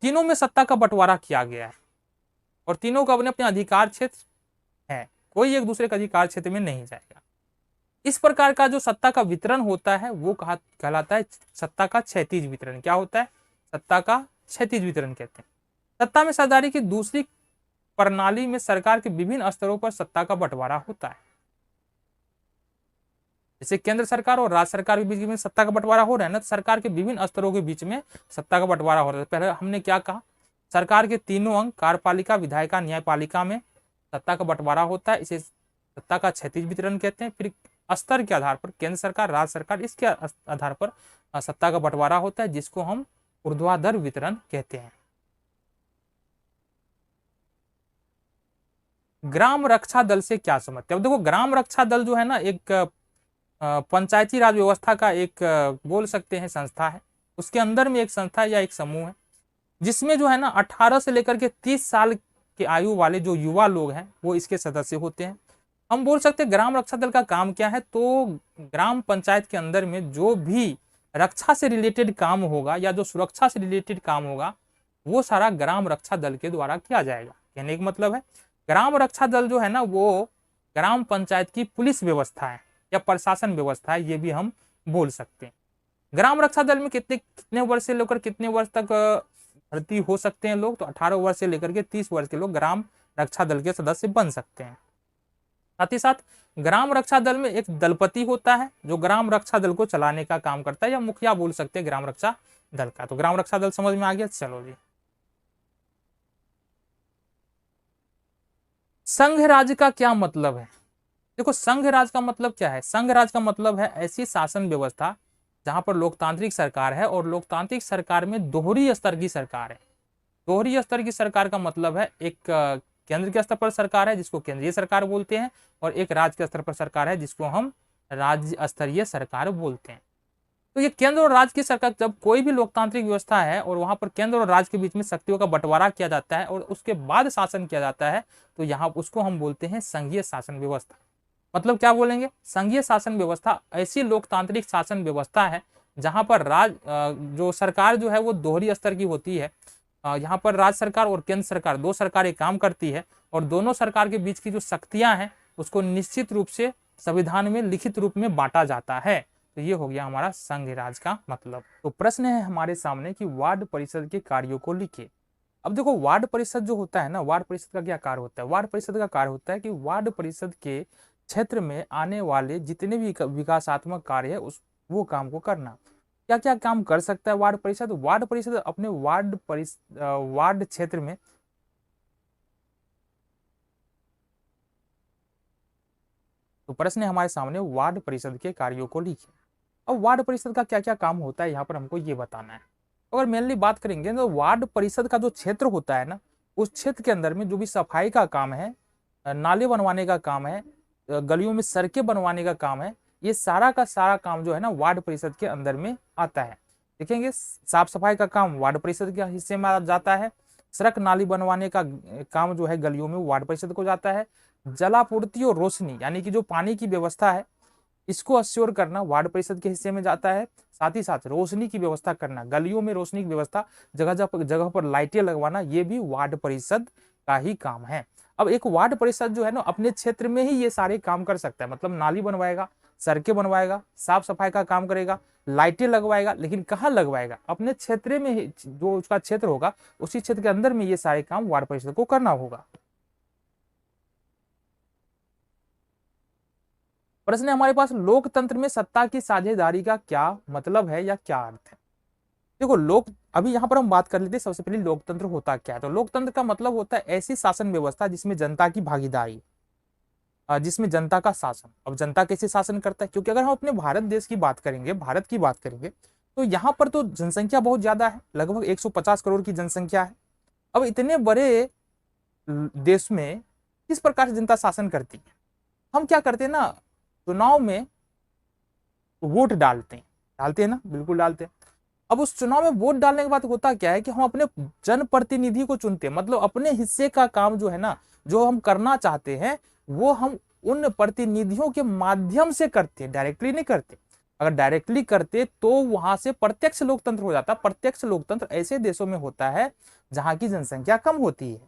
तीनों में सत्ता का बंटवारा किया गया है और तीनों का अपने अपने अधिकार क्षेत्र है, कोई एक दूसरे के अधिकार क्षेत्र में नहीं जाएगा। इस प्रकार का जो सत्ता का वितरण होता है वो कहलाता है सत्ता का क्षैतिज वितरण। क्या होता है? सत्ता का क्षैतिज वितरण कहते हैं। सत्ता में साझेदारी की दूसरी प्रणाली में सरकार के विभिन्न स्तरों पर सत्ता का बंटवारा होता है। जैसे केंद्र सरकार और राज्य सरकार के बीच में सत्ता का बंटवारा हो रहा है ना, तो सरकार के विभिन्न स्तरों के बीच में सत्ता का बंटवारा हो रहा है। पहले हमने क्या कहा? सरकार के तीनों अंग कार्यपालिका, विधायिका, न्यायपालिका में सत्ता का बंटवारा होता है, इसे सत्ता का क्षैतिज वितरण कहते हैं। फिर स्तर के आधार पर केंद्र सरकार, राज्य सरकार, इसके आधार पर सत्ता का बंटवारा होता है जिसको हम ऊर्ध्वाधर वितरण कहते हैं। ग्राम रक्षा दल से क्या समझते हैं? अब देखो, ग्राम रक्षा दल जो है ना एक पंचायती राज व्यवस्था का एक बोल सकते हैं संस्था है। उसके अंदर में एक संस्था या एक समूह है जिसमें जो है ना 18 से लेकर के 30 साल की आयु वाले जो युवा लोग हैं वो इसके सदस्य होते हैं। हम बोल सकते हैं ग्राम रक्षा दल का काम क्या है? तो ग्राम पंचायत के अंदर में जो भी रक्षा से रिलेटेड काम होगा या जो सुरक्षा से रिलेटेड काम होगा वो सारा ग्राम रक्षा दल के द्वारा किया जाएगा। कहने का मतलब है ग्राम रक्षा दल जो है ना वो ग्राम पंचायत की पुलिस व्यवस्था है या प्रशासन व्यवस्था है, ये भी हम बोल सकते हैं। ग्राम रक्षा दल में कितने वर्ष से लेकर कितने वर्ष तक भर्ती हो सकते हैं लोग? तो 18 वर्ष से लेकर के 30 वर्ष के लोग ग्राम रक्षा दल के सदस्य बन सकते हैं। साथ ही साथ ग्राम रक्षा दल में एक दलपति होता है जो ग्राम रक्षा दल को चलाने का काम करता है, या मुखिया बोल सकते हैं ग्राम रक्षा दल का। तो ग्राम रक्षा दल समझ में आ गया। चलो जी, संघ राज्य का क्या मतलब है? देखो, संघ राज का मतलब क्या है? संघ राज का मतलब है ऐसी शासन व्यवस्था जहां पर लोकतांत्रिक सरकार है और लोकतांत्रिक सरकार में दोहरी स्तर की सरकार है। दोहरी स्तर की सरकार का मतलब है एक केंद्र के स्तर पर सरकार है जिसको केंद्रीय सरकार बोलते हैं और एक राज्य के स्तर पर सरकार है जिसको हम राज्य स्तरीय सरकार बोलते हैं। तो ये केंद्र और राज्य की सरकार, जब कोई भी लोकतांत्रिक व्यवस्था है और वहां पर केंद्र और राज्य के बीच में शक्तियों का बंटवारा किया जाता है और उसके बाद शासन किया जाता है, तो यहाँ उसको हम बोलते हैं संघीय शासन व्यवस्था। मतलब क्या बोलेंगे? संघीय शासन व्यवस्था ऐसी लोकतांत्रिक शासन व्यवस्था है जहां पर जो सरकार जो है वो दोहरी स्तर की होती है। यहाँ पर राज्य सरकार और केंद्र सरकार, दो सरकारें काम करती है और दोनों सरकार के बीच की जो शक्तियां हैं उसको निश्चित रूप से संविधान में लिखित रूप में बांटा जाता है। तो ये हो गया हमारा संघ राज का मतलब। तो प्रश्न है हमारे सामने कि वार्ड परिषद के कार्यों को लिखिए। अब देखो, वार्ड परिषद जो होता है ना, वार्ड परिषद का क्या कार्य होता है? वार्ड परिषद का कार्य होता है कि वार्ड परिषद के क्षेत्र में आने वाले जितने भी विकासात्मक कार्य है वो काम को करना। क्या क्या काम कर सकता है वार्ड परिषद? वार्ड परिषद अपने वार्ड क्षेत्र में तो प्रश्न है हमारे सामने, वार्ड परिषद के कार्यों को लिखिए। अब वार्ड परिषद का क्या क्या काम होता है यहाँ पर हमको ये बताना है। अगर मेनली बात करेंगे तो वार्ड परिषद का जो क्षेत्र होता है ना, उस क्षेत्र के अंदर में जो भी सफाई का काम है, नाले बनवाने का काम है, गलियों में सड़कें बनवाने का काम है, ये सारा का सारा काम जो है ना वार्ड परिषद के अंदर में आता है। देखेंगे साफ सफाई का काम वार्ड परिषद के हिस्से में आ जाता है, सड़क नाली बनवाने का काम जो है गलियों में वार्ड परिषद को जाता है, जलापूर्ति और रोशनी यानी कि जो पानी की व्यवस्था है इसको अश्योर करना वार्ड परिषद के हिस्से में जाता है। साथ ही साथ रोशनी की व्यवस्था करना, गलियों में रोशनी की व्यवस्था, जगह जगह पर लाइटें लगवाना, ये भी वार्ड परिषद का ही काम है। अब एक वार्ड परिषद जो है ना अपने क्षेत्र में ही ये सारे काम कर सकता है, मतलब नाली बनवाएगा, सड़कें बनवाएगा, साफ सफाई का काम करेगा, लाइटें लगवाएगा, लेकिन कहाँ लगवाएगा? अपने क्षेत्र में ही, जो उसका क्षेत्र होगा उसी क्षेत्र के अंदर में ये सारे काम वार्ड परिषद को करना होगा। प्रश्न है हमारे पास, लोकतंत्र में सत्ता की साझेदारी का क्या मतलब है या क्या अर्थ है? देखो लोक अभी यहाँ पर हम बात कर लेते हैं सबसे पहले लोकतंत्र होता क्या है। तो लोकतंत्र का मतलब होता है ऐसी शासन व्यवस्था जिसमें जनता की भागीदारी, जिसमें जनता का शासन। अब जनता कैसे शासन करता है? क्योंकि अगर हम अपने भारत देश की बात करेंगे, भारत की बात करेंगे, तो यहाँ पर तो जनसंख्या बहुत ज्यादा है, लगभग 150 करोड़ की जनसंख्या है। अब इतने बड़े देश में किस प्रकार से जनता शासन करती है? हम क्या करते हैं ना, चुनाव में वोट डालते हैं ना, बिल्कुल डालते हैं। अब उस चुनाव में वोट डालने के बाद होता क्या है कि हम अपने जनप्रतिनिधि को चुनते हैं, मतलब अपने हिस्से का काम जो है ना, जो हम करना चाहते हैं वो हम उन प्रतिनिधियों के माध्यम से करते हैं, डायरेक्टली नहीं करते। अगर डायरेक्टली करते तो वहां से प्रत्यक्ष लोकतंत्र हो जाता। प्रत्यक्ष लोकतंत्र ऐसे देशों में होता है जहां की जनसंख्या कम होती है,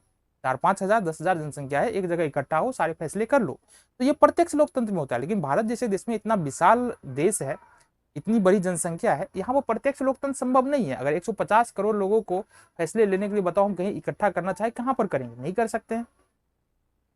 4-5 हजार 10 हजार जनसंख्या है, एक जगह इकट्ठा हो सारे फैसले कर लो, तो ये प्रत्यक्ष लोकतंत्र में होता है। लेकिन भारत जैसे देश में इतना विशाल देश है, इतनी बड़ी जनसंख्या है, यहाँ पर प्रत्यक्ष लोकतंत्र संभव नहीं है। अगर 150 करोड़ लोगों को फैसले लेने के लिए बताओ हम कहीं इकट्ठा करना चाहे, कहाँ पर करेंगे? नहीं कर सकते हैं।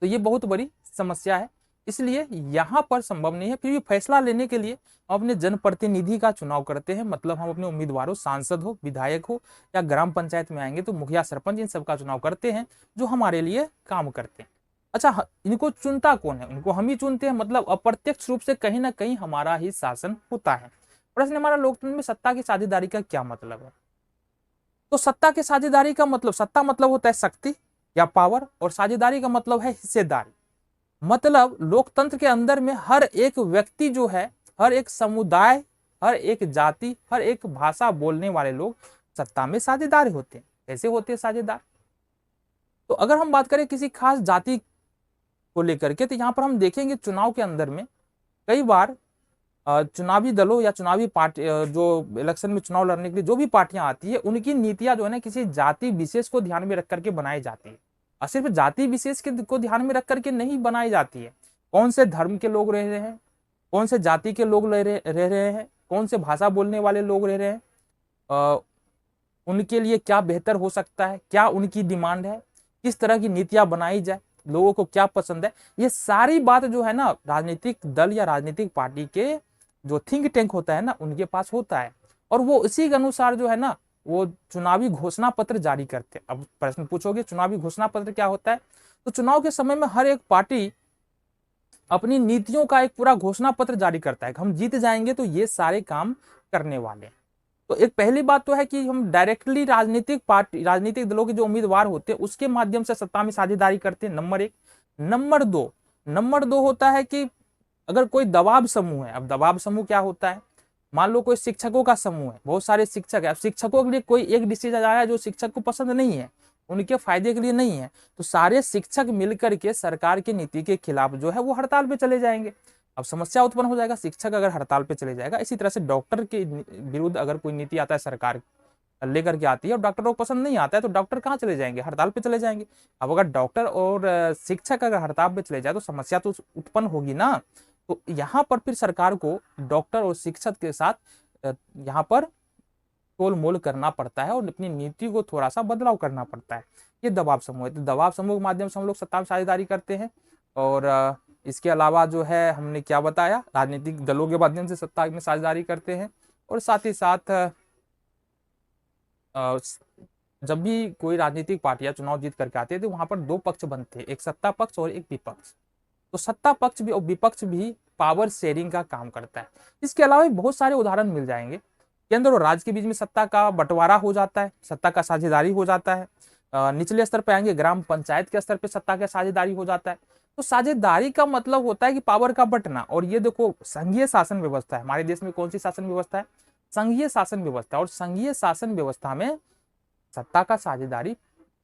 तो ये बहुत बड़ी समस्या है, इसलिए यहाँ पर संभव नहीं है। फिर भी फैसला लेने के लिए हम अपने जनप्रतिनिधि का चुनाव करते हैं, मतलब हम अपने उम्मीदवारों, सांसद हो, विधायक हो, या ग्राम पंचायत में आएंगे तो मुखिया, सरपंच, इन सबका चुनाव करते हैं जो हमारे लिए काम करते हैं। अच्छा, इनको चुनता कौन है? इनको हम ही चुनते हैं, मतलब अप्रत्यक्ष रूप से कहीं ना कहीं हमारा ही शासन होता है। प्रश्न हमारा, लोकतंत्र में सत्ता की साझेदारी का क्या मतलब है? तो सत्ता की साझेदारी का मतलब, सत्ता मतलब होता है शक्ति या पावर, और साझेदारी का मतलब है हिस्सेदारी। मतलब लोकतंत्र के अंदर में हर एक व्यक्ति जो है, हर एक समुदाय, हर एक जाति, हर एक भाषा बोलने वाले लोग सत्ता में साझेदार होते हैं। कैसे होते हैं साझेदार? तो अगर हम बात करें किसी खास जाति को लेकर के, तो यहाँ पर हम देखेंगे चुनाव के अंदर में कई बार चुनावी दलों या चुनावी पार्टी, जो इलेक्शन में चुनाव लड़ने के लिए जो भी पार्टियां आती है, उनकी नीतियां जो है ना किसी जाति विशेष को ध्यान में रख करके बनाई जाती है। और सिर्फ जाति विशेष को ध्यान में रख करके नहीं बनाई जाती है, कौन से धर्म के लोग रह रहे हैं, कौन से जाति के लोग रह रहे हैं, कौन से भाषा बोलने वाले लोग रह रहे हैं, उनके लिए क्या बेहतर हो सकता है, क्या उनकी डिमांड है, किस तरह की नीतियां बनाई जाए, लोगों को क्या पसंद है, ये सारी बात जो है ना राजनीतिक दल या राजनीतिक पार्टी के जो थिंक टैंक होता है ना उनके पास होता है, और वो इसी के अनुसार जो है ना वो चुनावी घोषणा पत्र जारी करते हैं। अब प्रश्न पूछोगे चुनावी घोषणा पत्र क्या होता है? तो चुनाव के समय में हर एक पार्टी अपनी नीतियों का एक पूरा घोषणा पत्र जारी करता है, हम जीत जाएंगे तो ये सारे काम करने वाले हैं। तो एक पहली बात तो है कि हम डायरेक्टली राजनीतिक पार्टी, राजनीतिक दलों के जो उम्मीदवार होते हैं उसके माध्यम से सत्ता में साझेदारी करते हैं, नंबर एक। नंबर दो होता है कि अगर कोई दबाव समूह है। अब दबाव समूह क्या होता है? मान लो कोई शिक्षकों का समूह है, बहुत सारे शिक्षक है, अब शिक्षकों के लिए कोई एक डिसीजन आया जो शिक्षक को पसंद नहीं है, उनके फायदे के लिए नहीं है, तो सारे शिक्षक मिलकर के सरकार की नीति के खिलाफ जो है वो हड़ताल पे चले जाएंगे। अब समस्या उत्पन्न हो जाएगा, शिक्षक अगर हड़ताल पे चले जाएगा। इसी तरह से डॉक्टर के विरुद्ध अगर कोई नीति आता है, सरकार लेकर के आती है और डॉक्टरों को पसंद नहीं आता है, तो डॉक्टर कहाँ चले जाएंगे? हड़ताल पे चले जाएंगे। अब अगर डॉक्टर और शिक्षक अगर हड़ताल पे चले जाए तो समस्या तो उत्पन्न होगी ना। तो यहाँ पर फिर सरकार को डॉक्टर और शिक्षक के साथ यहाँ पर तोल मोल करना पड़ता है और अपनी नीति को थोड़ा सा बदलाव करना पड़ता है। ये दबाव समूह है। तो दबाव समूह के माध्यम से हम लोग सत्ता में साझेदारी करते हैं। और इसके अलावा जो है हमने क्या बताया, राजनीतिक दलों के माध्यम से सत्ता में साझेदारी करते हैं। और साथ ही साथ जब भी कोई राजनीतिक पार्टियां चुनाव जीत करके आते हैं तो वहां पर दो पक्ष बनते हैं, एक सत्ता पक्ष और एक विपक्ष। तो सत्ता पक्ष भी और विपक्ष भी पावर शेयरिंग का काम करता है। इसके अलावा भी बहुत सारे उदाहरण मिल जाएंगे। केंद्र और राज्य के बीच में सत्ता का बंटवारा हो जाता है, सत्ता का साझेदारी हो जाता है। निचले स्तर पर आएंगे, ग्राम पंचायत के स्तर पर सत्ता का साझेदारी हो जाता है। तो साझेदारी का मतलब होता है कि पावर का बंटना। और ये देखो संघीय शासन व्यवस्था है हमारे देश में। कौन सी शासन व्यवस्था है? संघीय शासन व्यवस्था। और संघीय शासन व्यवस्था में सत्ता का साझेदारी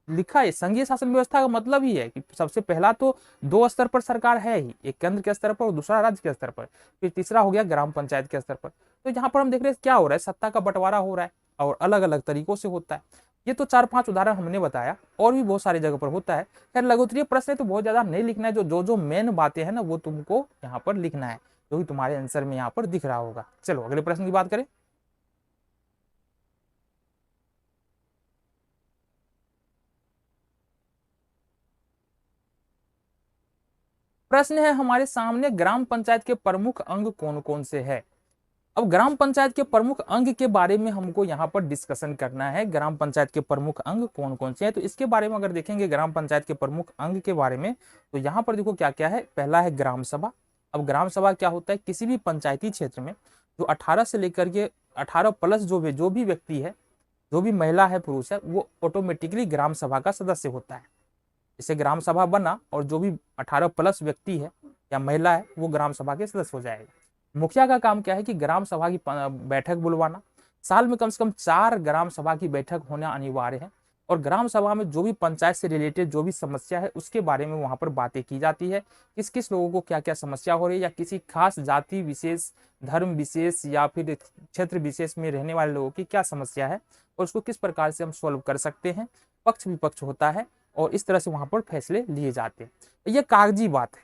लिखा है। संघीय शासन व्यवस्था का मतलब ही है कि सबसे पहला तो दो स्तर पर सरकार है ही, एक केंद्र के स्तर पर और दूसरा राज्य के स्तर पर, फिर तीसरा हो गया ग्राम पंचायत के स्तर पर। तो यहाँ पर हम देख रहे हैं क्या हो रहा है, सत्ता का बंटवारा हो रहा है और अलग अलग तरीकों से होता है। ये तो 4-5 उदाहरण हमने बताया, और भी बहुत सारी जगह पर होता है। खैर लघुत्तरीय प्रश्न है तो बहुत ज्यादा नहीं लिखना है, जो मेन बातें हैं ना वो तुमको यहाँ पर लिखना है, जो भी तुम्हारे आंसर में यहाँ पर दिख रहा होगा। चलो अगले प्रश्न की बात करें। प्रश्न है हमारे सामने, ग्राम पंचायत के प्रमुख अंग कौन कौन से है। अब ग्राम पंचायत के प्रमुख अंग के बारे में हमको यहाँ पर डिस्कशन करना है। ग्राम पंचायत के प्रमुख अंग कौन कौन से हैं, तो इसके बारे में अगर देखेंगे ग्राम पंचायत के प्रमुख अंग के बारे में, तो यहाँ पर देखो क्या क्या है। पहला है ग्राम सभा। अब ग्राम सभा क्या होता है? किसी भी पंचायती क्षेत्र में जो 18 से लेकर के 18 प्लस जो भी व्यक्ति है, जो भी महिला है पुरुष है, वो ऑटोमेटिकली ग्राम सभा का सदस्य होता है। इसे ग्राम सभा बना और जो भी 18 प्लस व्यक्ति है या महिला है वो ग्राम सभा के सदस्य हो जाएगा। मुखिया का काम क्या है कि ग्राम सभा की बैठक बुलवाना। साल में कम से कम 4 ग्राम सभा की बैठक होना अनिवार्य है। और ग्राम सभा में जो भी पंचायत से रिलेटेड जो भी समस्या है उसके बारे में वहां पर बातें की जाती है। किस किस लोगों को क्या क्या समस्या हो रही है, या किसी खास जाति विशेष, धर्म विशेष या फिर क्षेत्र विशेष में रहने वाले लोगों की क्या समस्या है और उसको किस प्रकार से हम सॉल्व कर सकते हैं। पक्ष विपक्ष होता है और इस तरह से वहां पर फैसले लिए जाते हैं। ये कागजी बात है,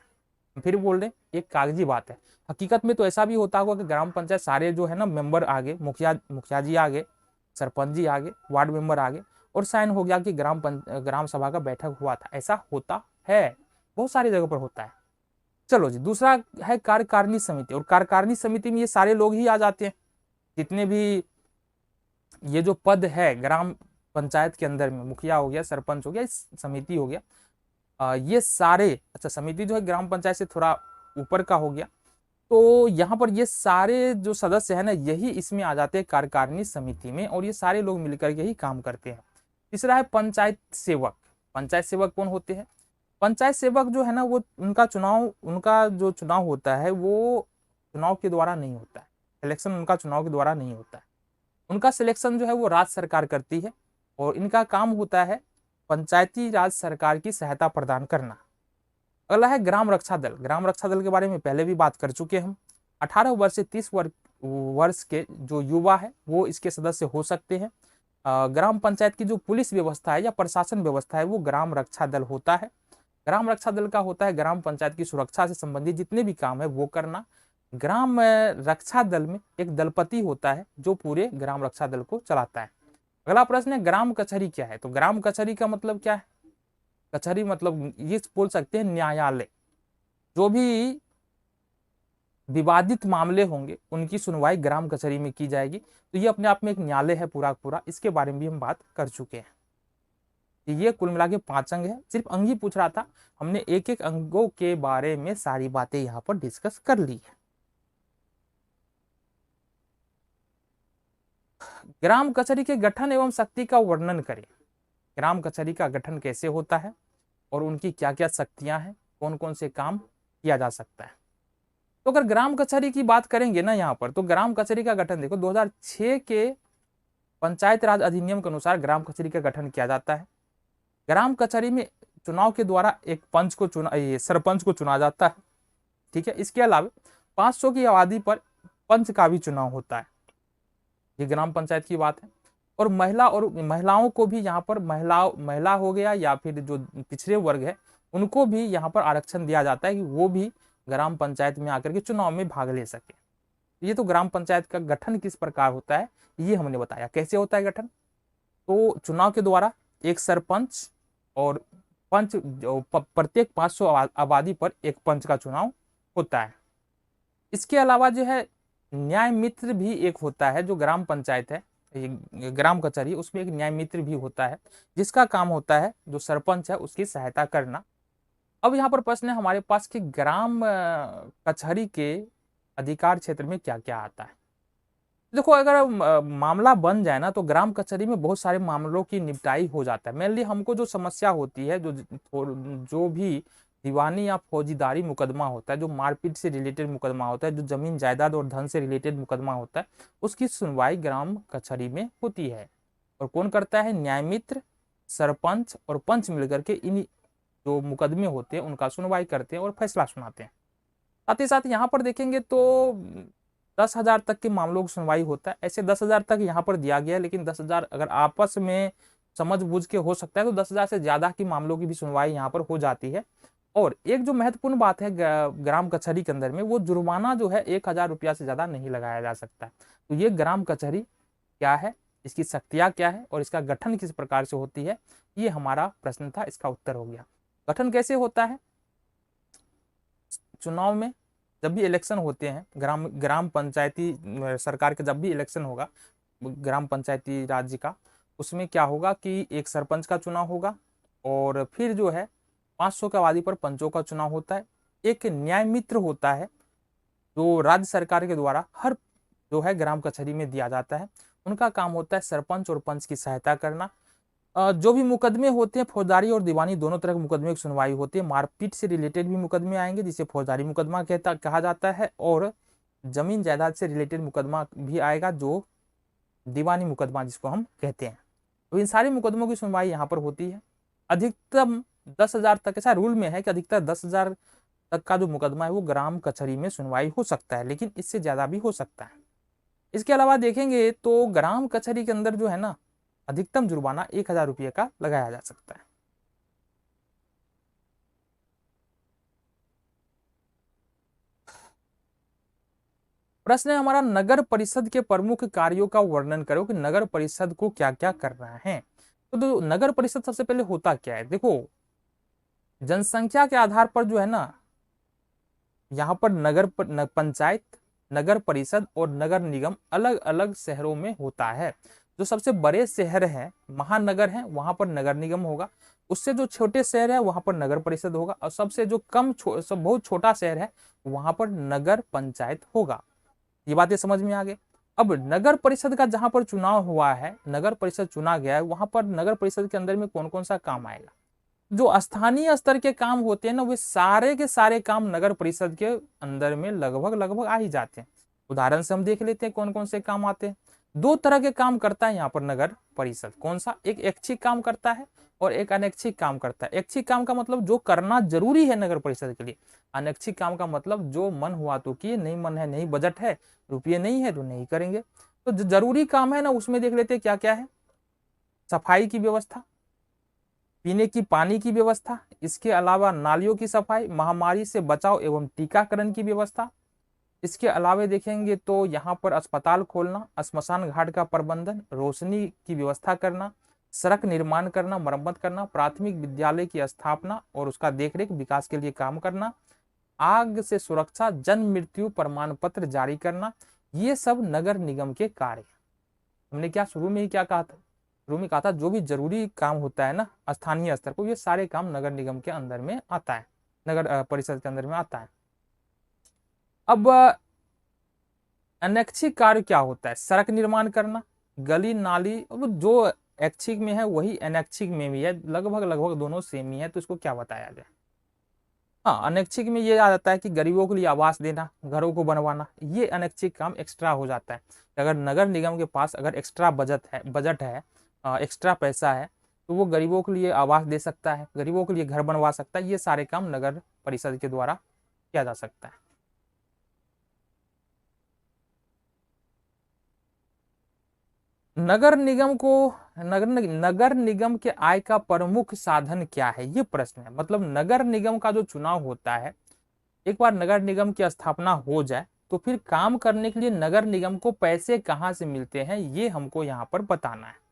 फिर बोल रहे हैं एक कागजी बात है। हकीकत में तो ऐसा भी होता होगा कि ग्राम पंचायत सारे जो है ना मेंबर आगे, मुखिया जी आगे, सरपंच जी आगे, वार्ड मेंबर आगे, और साइन हो गया कि ग्राम सभा का बैठक हुआ था। ऐसा होता है, बहुत सारी जगह पर होता है। चलो जी, दूसरा है कार्यकारिणी समिति। और कार्यकारिणी समिति में ये सारे लोग ही आ जाते हैं, जितने भी ये जो पद है ग्राम पंचायत के अंदर में, मुखिया हो गया, सरपंच हो गया, समिति हो गया, ये सारे, अच्छा समिति जो है ग्राम पंचायत से थोड़ा ऊपर का हो गया, तो यहाँ पर ये सारे जो सदस्य है ना यही इसमें आ जाते हैं कार्यकारिणी समिति में, और ये सारे लोग मिलकर के ही काम करते हैं। तीसरा है पंचायत सेवक। पंचायत सेवक कौन होते हैं? पंचायत सेवक जो है ना वो उनका जो चुनाव होता है वो चुनाव के द्वारा नहीं होता है। सिलेक्शन उनका चुनाव के द्वारा नहीं होता है। उनका सिलेक्शन जो है वो राज्य सरकार करती है, और इनका काम होता है पंचायती राज सरकार की सहायता प्रदान करना। अगला है ग्राम रक्षा दल। ग्राम रक्षा दल के बारे में पहले भी बात कर चुके हम। 18 वर्ष से 30 वर्ष के जो युवा है वो इसके सदस्य हो सकते हैं। ग्राम पंचायत की जो पुलिस व्यवस्था है या प्रशासन व्यवस्था है वो ग्राम रक्षा दल होता है। ग्राम रक्षा दल का होता है ग्राम पंचायत की सुरक्षा से संबंधित जितने भी काम है वो करना। ग्राम रक्षा दल में एक दलपति होता है जो पूरे ग्राम रक्षा दल को चलाता है। अगला प्रश्न है ग्राम कचहरी क्या है। तो ग्राम कचहरी का मतलब क्या है? कचहरी मतलब ये बोल सकते हैं न्यायालय। जो भी विवादित मामले होंगे उनकी सुनवाई ग्राम कचहरी में की जाएगी। तो ये अपने आप में एक न्यायालय है पूरा पूरा। इसके बारे में भी हम बात कर चुके हैं। ये कुल मिला के 5 अंग है। सिर्फ अंग ही पूछ रहा था, हमने एक एक अंगों के बारे में सारी बातें यहाँ पर डिस्कस कर ली है। ग्राम कचहरी के गठन एवं शक्ति का वर्णन करें। ग्राम कचहरी का गठन कैसे होता है और उनकी क्या क्या शक्तियां हैं, कौन कौन से काम किया जा सकता है। तो अगर ग्राम कचहरी की बात करेंगे ना यहाँ पर, तो ग्राम कचहरी का गठन देखो 2006 के पंचायत राज अधिनियम के अनुसार ग्राम कचहरी का गठन किया जाता है। ग्राम कचहरी में चुनाव के द्वारा एक सरपंच को चुना जाता है। ठीक है, इसके अलावा 500 की आबादी पर पंच का भी चुनाव होता है। ये ग्राम पंचायत की बात है। और महिलाओं को भी यहाँ पर महिला हो गया या फिर जो पिछड़े वर्ग है उनको भी यहाँ पर आरक्षण दिया जाता है कि वो भी ग्राम पंचायत में आकर के चुनाव में भाग ले सके। ये तो ग्राम पंचायत का गठन किस प्रकार होता है ये हमने बताया। कैसे होता है गठन? तो चुनाव के द्वारा एक सरपंच और पंच, प्रत्येक 500 आबादी पर एक पंच का चुनाव होता है। इसके अलावा जो है न्याय मित्र भी एक होता है। जो ग्राम पंचायत है, ग्राम कचहरी, उसमें एक न्याय मित्र भी होता है जिसका काम होता है जो सरपंच है उसकी सहायता करना। अब यहाँ पर प्रश्न है हमारे पास कि ग्राम कचहरी के अधिकार क्षेत्र में क्या क्या आता है। देखो अगर मामला बन जाए ना तो ग्राम कचहरी में बहुत सारे मामलों की निपटाई हो जाता है। मेनली हमको जो समस्या होती है, जो भी दीवानी या फौजीदारी मुकदमा होता है, जो मारपीट से रिलेटेड मुकदमा होता है, जो जमीन जायदाद और धन से रिलेटेड मुकदमा होता है, उसकी सुनवाई ग्राम कचहरी में होती है। और कौन करता है? न्यायमित्र, सरपंच और पंच मिलकर के इन जो मुकदमे होते हैं उनका सुनवाई करते हैं और फैसला सुनाते हैं। साथ ही साथ यहाँ पर देखेंगे तो 10,000 तक के मामलों की सुनवाई होता है। ऐसे 10,000 तक यहाँ पर दिया गया है, लेकिन 10,000 अगर आपस में समझ बूझ के हो सकता है तो 10,000 से ज्यादा की मामलों की भी सुनवाई यहाँ पर हो जाती है। और एक जो महत्वपूर्ण बात है ग्राम कचहरी के अंदर में, वो जुर्माना जो है 1,000 रुपया से ज्यादा नहीं लगाया जा सकता है। तो ये ग्राम कचहरी क्या है, इसकी शक्तियां क्या है और इसका गठन किस प्रकार से होती है, ये हमारा प्रश्न था। इसका उत्तर हो गया। गठन कैसे होता है? चुनाव में जब भी इलेक्शन होते हैं, ग्राम पंचायती सरकार के जब भी इलेक्शन होगा ग्राम पंचायती राज्य का, उसमें क्या होगा कि एक सरपंच का चुनाव होगा और फिर जो है 500 की आबादी पर पंचों का चुनाव होता है। एक न्याय मित्र होता है जो राज्य सरकार के द्वारा हर जो है ग्राम कचहरी में दिया जाता है। उनका काम होता है सरपंच और पंच की सहायता करना। जो भी मुकदमे होते हैं, फौजदारी और दीवानी दोनों तरह के मुकदमे की सुनवाई होती है। मारपीट से रिलेटेड भी मुकदमे आएंगे जिसे फौजदारी मुकदमा कहा जाता है, और जमीन जायदाद से रिलेटेड मुकदमा भी आएगा जो दीवानी मुकदमा जिसको हम कहते हैं। तो इन सारे मुकदमों की सुनवाई यहाँ पर होती है। अधिकतम 10,000 तक, ऐसा रूल में है कि अधिकतम 10,000 तक का जो मुकदमा है वो ग्राम कचहरी में सुनवाई हो सकता है, लेकिन इससे ज्यादा भी हो सकता है। इसके अलावा देखेंगे तो ग्राम कचहरी के अंदर जो है ना, अधिकतम जुर्माना 1,000 रुपये का लगाया जा सकता है। प्रश्न है हमारा, नगर परिषद के प्रमुख कार्यों का वर्णन करो कि नगर परिषद को क्या क्या करना है। तो नगर परिषद सबसे पहले होता क्या है? देखो, जनसंख्या के आधार पर जो है ना, यहाँ पर पंचायत, नगर परिषद और नगर निगम अलग अलग शहरों में होता है। जो सबसे बड़े शहर हैं, महानगर हैं, वहां पर नगर निगम होगा। उससे जो छोटे शहर है वहां पर नगर परिषद होगा, और सबसे जो बहुत छोटा शहर है वहां पर नगर पंचायत होगा। ये बातें समझ में आ गई। अब नगर परिषद का जहां पर चुनाव हुआ है, नगर परिषद चुना गया है, वहां पर नगर परिषद के अंदर में कौन कौन सा काम आएगा? जो स्थानीय स्तर के काम होते हैं ना, वे सारे के सारे काम नगर परिषद के अंदर में लगभग लगभग आ ही जाते हैं। उदाहरण से हम देख लेते हैं कौन कौन से काम आते हैं। दो तरह के काम करता है यहाँ पर नगर परिषद। कौन सा? एक ऐच्छिक काम करता है और एक अनैच्छिक काम करता है। ऐच्छिक काम का मतलब जो करना जरूरी है नगर परिषद के लिए। अनैच्छिक काम का मतलब जो मन हुआ तो किए, नहीं मन है, नहीं बजट है, रुपये नहीं है तो नहीं करेंगे। तो जो जरूरी काम है ना, उसमें देख लेते हैं क्या क्या है। सफाई की व्यवस्था, पीने की पानी की व्यवस्था, इसके अलावा नालियों की सफाई, महामारी से बचाव एवं टीकाकरण की व्यवस्था। इसके अलावा देखेंगे तो यहाँ पर अस्पताल खोलना, श्मशान घाट का प्रबंधन, रोशनी की व्यवस्था करना, सड़क निर्माण करना, मरम्मत करना, प्राथमिक विद्यालय की स्थापना और उसका देखरेख विकास के लिए काम करना, आग से सुरक्षा, जन्म मृत्यु प्रमाण पत्र जारी करना। ये सब नगर निगम के कार्य। हमने क्या शुरू में ही क्या कहा था? शुरू में कहा था जो भी जरूरी काम होता है ना स्थानीय स्तर पर, ये सारे काम नगर निगम के अंदर में आता है, नगर परिषद के अंदर में आता है। अब अनैच्छिक कार्य क्या होता है? सड़क निर्माण करना, गली नाली। अब जो ऐच्छिक में है वही अनैच्छिक में भी है, लगभग लगभग दोनों सेम ही है। तो इसको क्या बताया जाए? हाँ, अनैच्छिक में ये आ जाता है कि गरीबों के लिए आवास देना, घरों को बनवाना। ये अनैच्छिक काम एक्स्ट्रा हो जाता है। अगर नगर निगम के पास अगर एक्स्ट्रा बजट है, एक्स्ट्रा पैसा है, तो वो गरीबों के लिए आवास दे सकता है, गरीबों के लिए घर बनवा सकता है। ये सारे काम नगर परिषद के द्वारा किया जा सकता है। नगर निगम के आय का प्रमुख साधन क्या है? ये प्रश्न है। मतलब नगर निगम का जो चुनाव होता है, एक बार नगर निगम की स्थापना हो जाए तो फिर काम करने के लिए नगर निगम को पैसे कहाँ से मिलते हैं, ये हमको यहाँ पर बताना है।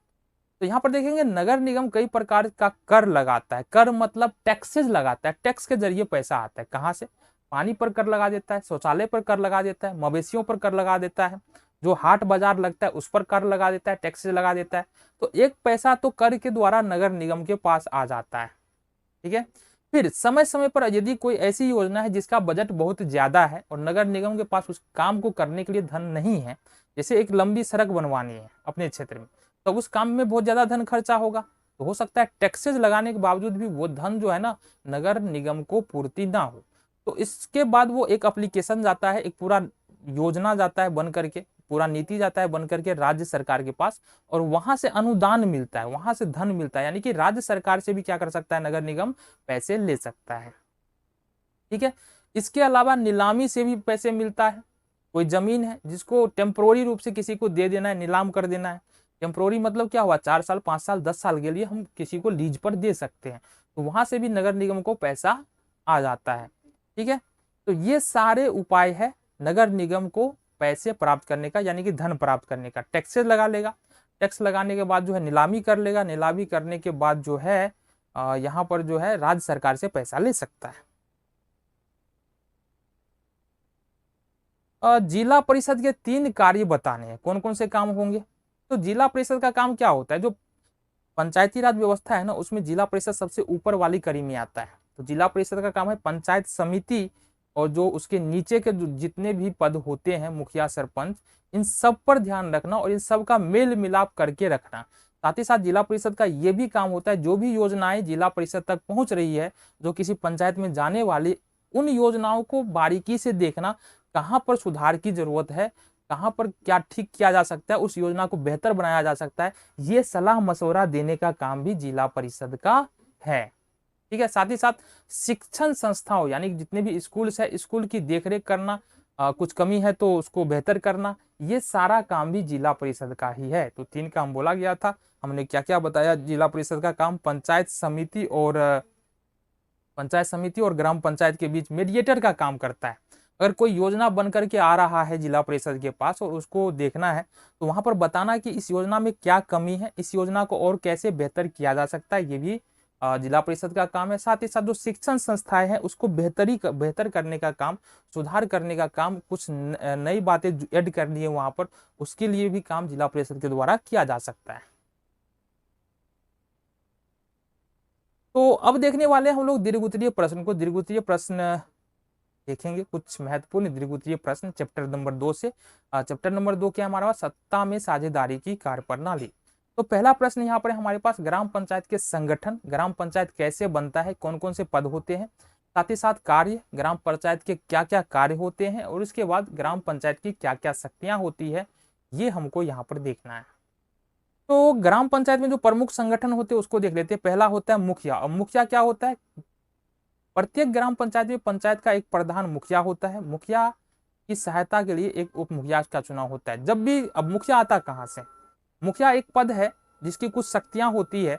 तो यहाँ पर देखेंगे नगर निगम कई प्रकार का कर लगाता है। कर मतलब टैक्सेस लगाता है। टैक्स के जरिए पैसा आता है। कहाँ से? पानी पर कर लगा देता है, शौचालय पर कर लगा देता है, मवेशियों पर कर लगा देता है, जो हाट बाजार लगता है उस पर कर लगा देता है, टैक्सेस लगा देता है। तो एक पैसा तो कर के द्वारा नगर निगम के पास आ जाता है। ठीक है। फिर समय समय पर यदि कोई ऐसी योजना है जिसका बजट बहुत ज्यादा है और नगर निगम के पास उस काम को करने के लिए धन नहीं है, जैसे एक लंबी सड़क बनवानी है अपने क्षेत्र में, तो उस काम में बहुत ज्यादा धन खर्चा होगा, तो हो सकता है टैक्सेज लगाने के बावजूद भी वो धन जो है ना नगर निगम को पूर्ति ना हो। तो इसके बाद वो एक एप्लीकेशन जाता है, एक पूरा योजना जाता है बन करके, पूरा नीति जाता है बन करके राज्य सरकार के पास, और वहां से अनुदान मिलता है, वहां से धन मिलता है, यानी कि राज्य सरकार से भी क्या कर सकता है नगर निगम, पैसे ले सकता है। ठीक है, इसके अलावा नीलामी से भी पैसे मिलता है। कोई जमीन है जिसको टेम्पोररी रूप से किसी को दे देना है, नीलाम कर देना है। टेम्पोररी मतलब क्या हुआ, 4 साल 5 साल 10 साल के लिए हम किसी को लीज पर दे सकते हैं, तो वहां से भी नगर निगम को पैसा आ जाता है। ठीक है, तो ये सारे उपाय है नगर निगम को पैसे प्राप्त करने का, यानी कि धन प्राप्त करने का। टैक्सेस लगा लेगा, टैक्स लगाने के बाद जो है नीलामी कर लेगा, नीलामी करने के बाद जो है यहाँ पर जो है राज्य सरकार से पैसा ले सकता है। जिला परिषद के 3 कार्य बताने हैं, कौन कौन से काम होंगे। तो जिला परिषद का काम क्या होता है, जो पंचायती राज व्यवस्था है ना उसमें जिला परिषद सबसे ऊपर वाली कड़ी में आता है। तो जिला परिषद का काम है पंचायत समिति और जो उसके नीचे के जो जितने भी पद होते हैं, मुखिया सरपंच, इन सब पर ध्यान रखना और इन सब का मेल मिलाप करके रखना। साथ ही साथ जिला परिषद का ये भी काम होता है, जो भी योजनाएं जिला परिषद तक पहुंच रही है, जो किसी पंचायत में जाने वाली, उन योजनाओं को बारीकी से देखना, कहाँ पर सुधार की जरूरत है, कहाँ पर क्या ठीक किया जा सकता है, उस योजना को बेहतर बनाया जा सकता है, ये सलाह मशवरा देने का काम भी जिला परिषद का है। ठीक है, साथ ही साथ शिक्षण संस्थाओं यानी जितने भी स्कूल्स है, स्कूल की देखरेख करना, कुछ कमी है तो उसको बेहतर करना, ये सारा काम भी जिला परिषद का ही है। तो 3 काम बोला गया था, हमने क्या क्या बताया। जिला परिषद का काम पंचायत समिति और ग्राम पंचायत के बीच मीडिएटर का काम करता है। अगर कोई योजना बन करके आ रहा है जिला परिषद के पास और उसको देखना है, तो वहां पर बताना कि इस योजना में क्या कमी है, इस योजना को और कैसे बेहतर किया जा सकता है, ये भी जिला परिषद का काम है। साथ ही साथ जो शिक्षण संस्थाएं हैं उसको बेहतर करने का काम, सुधार करने का काम, कुछ नई बातें ऐड करनी है वहां पर, उसके लिए भी काम जिला परिषद के द्वारा किया जा सकता है। तो अब देखने वाले हम लोग दीर्घ-उत्तरीय प्रश्न को। दीर्घ-उत्तरीय प्रश्न देखेंगे, कुछ महत्वपूर्ण दीर्घ-उत्तरीय प्रश्न चैप्टर नंबर 2 से। चैप्टर नंबर 2 क्या हमारा, सत्ता में साझेदारी की कार्यप्रणाली। तो पहला प्रश्न यहाँ पर हमारे पास, ग्राम पंचायत के संगठन, ग्राम पंचायत कैसे बनता है, कौन कौन से पद होते हैं, साथ ही साथ कार्य, ग्राम पंचायत के क्या क्या कार्य होते हैं, और उसके बाद ग्राम पंचायत की क्या क्या शक्तियां होती है, ये हमको यहाँ पर देखना है। तो ग्राम पंचायत में जो प्रमुख संगठन होते हैं उसको देख लेते हैं। पहला होता है मुखिया। और मुखिया क्या होता है, प्रत्येक ग्राम पंचायत में पंचायत का एक प्रधान मुखिया होता है। मुखिया की सहायता के लिए एक उप मुखिया का चुनाव होता है। जब भी, अब मुखिया आता कहाँ से, मुखिया एक पद है जिसकी कुछ शक्तियां होती है,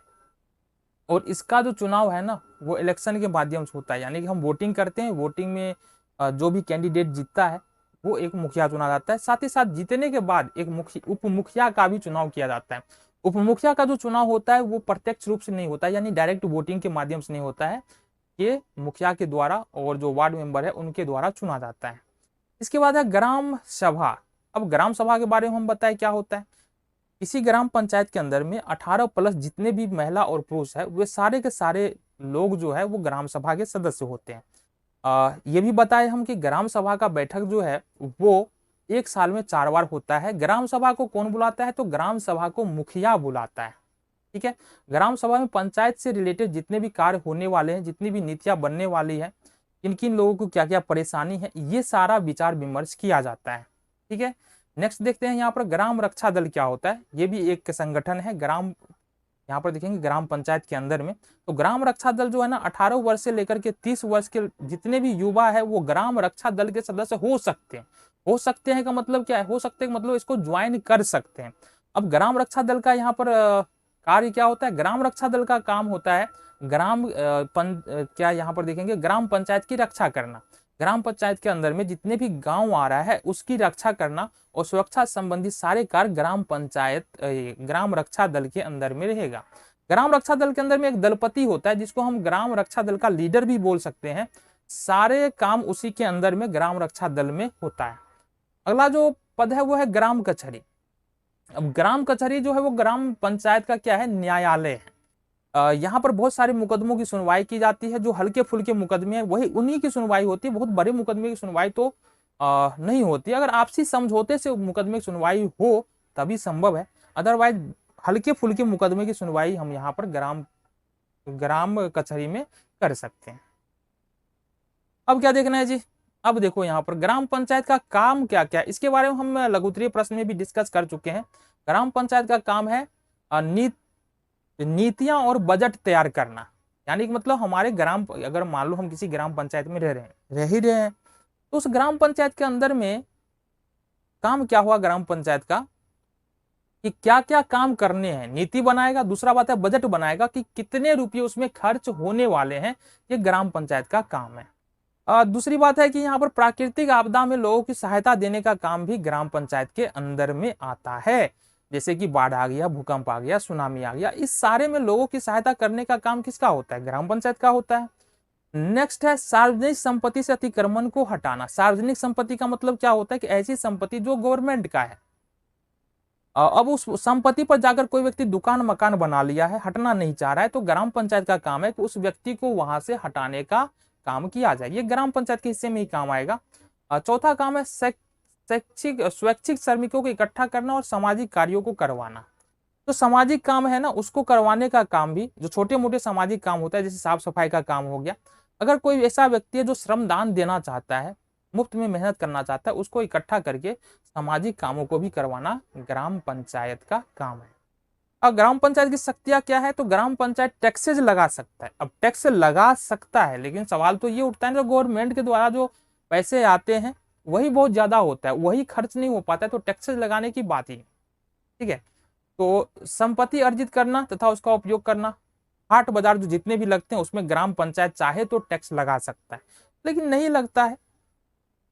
और इसका जो चुनाव है ना वो इलेक्शन के माध्यम से होता है, यानी कि हम वोटिंग करते हैं, वोटिंग में जो भी कैंडिडेट जीतता है वो एक मुखिया चुना जाता है। साथ ही साथ जीतने के बाद एक उप मुखिया का भी चुनाव किया जाता है। उप मुखिया का जो चुनाव होता है वो प्रत्यक्ष रूप से नहीं होता है, यानी डायरेक्ट वोटिंग के माध्यम से नहीं होता है, ये मुखिया के द्वारा और जो वार्ड मेंबर है उनके द्वारा चुना जाता है। इसके बाद है ग्राम सभा। अब ग्राम सभा के बारे में हम बताएं क्या होता है। किसी ग्राम पंचायत के अंदर में 18 प्लस जितने भी महिला और पुरुष है, वे सारे के सारे लोग जो है वो ग्राम सभा के सदस्य होते हैं। ये भी बताए हम कि ग्राम सभा का बैठक जो है वो 1 साल में 4 बार होता है। ग्राम सभा को कौन बुलाता है, तो ग्राम सभा को मुखिया बुलाता है। ठीक है, ग्राम सभा में पंचायत से रिलेटेड जितने भी कार्य होने वाले हैं, जितनी भी नीतियां बनने वाली है, किन किन लोगों को क्या क्या परेशानी है, ये सारा विचार विमर्श किया जाता है। ठीक है, नेक्स्ट देखते हैं यहाँ पर ग्राम रक्षा दल क्या होता है। ये भी एक संगठन है ग्राम, यहाँ पर देखेंगे ग्राम पंचायत के अंदर में। तो ग्राम रक्षा दल जो है ना 18 वर्ष से लेकर के 30 वर्ष के जितने भी युवा है वो ग्राम रक्षा दल के सदस्य हो सकते हैं। हो सकते हैं का मतलब क्या है, हो सकते हैं मतलब इसको ज्वाइन कर सकते हैं। अब ग्राम रक्षा दल का यहाँ पर कार्य क्या होता है, ग्राम रक्षा दल का काम होता है क्या यहाँ पर देखेंगे ग्राम पंचायत की रक्षा करना। ग्राम पंचायत के अंदर में जितने भी गांव आ रहा है उसकी रक्षा करना और सुरक्षा संबंधी सारे कार्य ग्राम रक्षा दल के अंदर में रहेगा। ग्राम रक्षा दल के अंदर में एक दलपति होता है जिसको हम ग्राम रक्षा दल का लीडर भी बोल सकते हैं। सारे काम उसी के अंदर में ग्राम रक्षा दल में होता है। अगला जो पद है वो है ग्राम कचहरी। अब ग्राम कचहरी जो है वो ग्राम पंचायत का क्या है, न्यायालय है। यहाँ पर बहुत सारे मुकदमों की सुनवाई की जाती है। जो हल्के फुल्के मुकदमे हैं वही उन्हीं की सुनवाई होती है, बहुत बड़े मुकदमे की सुनवाई तो नहीं होती। अगर आपसी समझौते से मुकदमे की सुनवाई हो तभी संभव है, अदरवाइज हल्के फुल्के मुकदमे की सुनवाई हम यहाँ पर ग्राम कचहरी में कर सकते हैं। अब क्या देखना है जी, अब देखो यहाँ पर ग्राम पंचायत का काम क्या क्या है, इसके बारे में हम लघु उत्तरीय प्रश्न में भी डिस्कस कर चुके हैं। ग्राम पंचायत का काम है नीतियां और बजट तैयार करना। यानी कि मतलब हमारे अगर मान लो हम किसी ग्राम पंचायत में रह ही रहे हैं, तो उस ग्राम पंचायत के अंदर में काम क्या हुआ ग्राम पंचायत का, कि क्या क्या काम करने हैं, नीति बनाएगा। दूसरा बात है बजट बनाएगा कि कितने रुपये उसमें खर्च होने वाले हैं, ये ग्राम पंचायत का काम है। दूसरी बात है कि यहाँ पर प्राकृतिक आपदा में लोगों की सहायता देने का काम भी ग्राम पंचायत के अंदर में आता है। जैसे कि बाढ़ आ गया, भूकंप आ गया, सुनामी आ गया, इस सारे में लोगों की सहायता करने का काम किसका होता है, ग्राम पंचायत का होता है। नेक्स्ट है सार्वजनिक संपत्ति से अतिक्रमण को हटाना। सार्वजनिक संपत्ति का मतलब क्या होता है कि ऐसी संपत्ति जो गवर्नमेंट का है, अब उस संपत्ति पर जाकर कोई व्यक्ति दुकान मकान बना लिया है, हटना नहीं चाह रहा है, तो ग्राम पंचायत का काम है कि उस व्यक्ति को वहां से हटाने का काम किया जाए। ये ग्राम पंचायत के हिस्से में ही काम आएगा। चौथा काम है स्वैच्छिक श्रमिकों को इकट्ठा करना और सामाजिक कार्यों को करवाना। तो सामाजिक काम है ना, उसको करवाने का काम भी, जो छोटे मोटे सामाजिक काम होता है जैसे साफ सफाई का काम हो गया, अगर कोई ऐसा व्यक्ति है जो श्रमदान देना चाहता है, मुफ्त में मेहनत करना चाहता है, उसको इकट्ठा करके सामाजिक कामों को भी करवाना ग्राम पंचायत का काम है। अब ग्राम पंचायत की शक्तियां क्या है, तो ग्राम पंचायत टैक्सेज लगा सकता है। अब टैक्स लगा सकता है, लेकिन सवाल तो ये उठता है, तो गवर्नमेंट के द्वारा जो पैसे आते हैं वही बहुत ज्यादा होता है, वही खर्च नहीं हो पाता है, तो टैक्सेज लगाने की बात ही, ठीक है। तो संपत्ति अर्जित करना तथा उसका उपयोग करना, हाट बाजार जो जितने भी लगते हैं उसमें ग्राम पंचायत चाहे तो टैक्स लगा सकता है, लेकिन नहीं लगता है।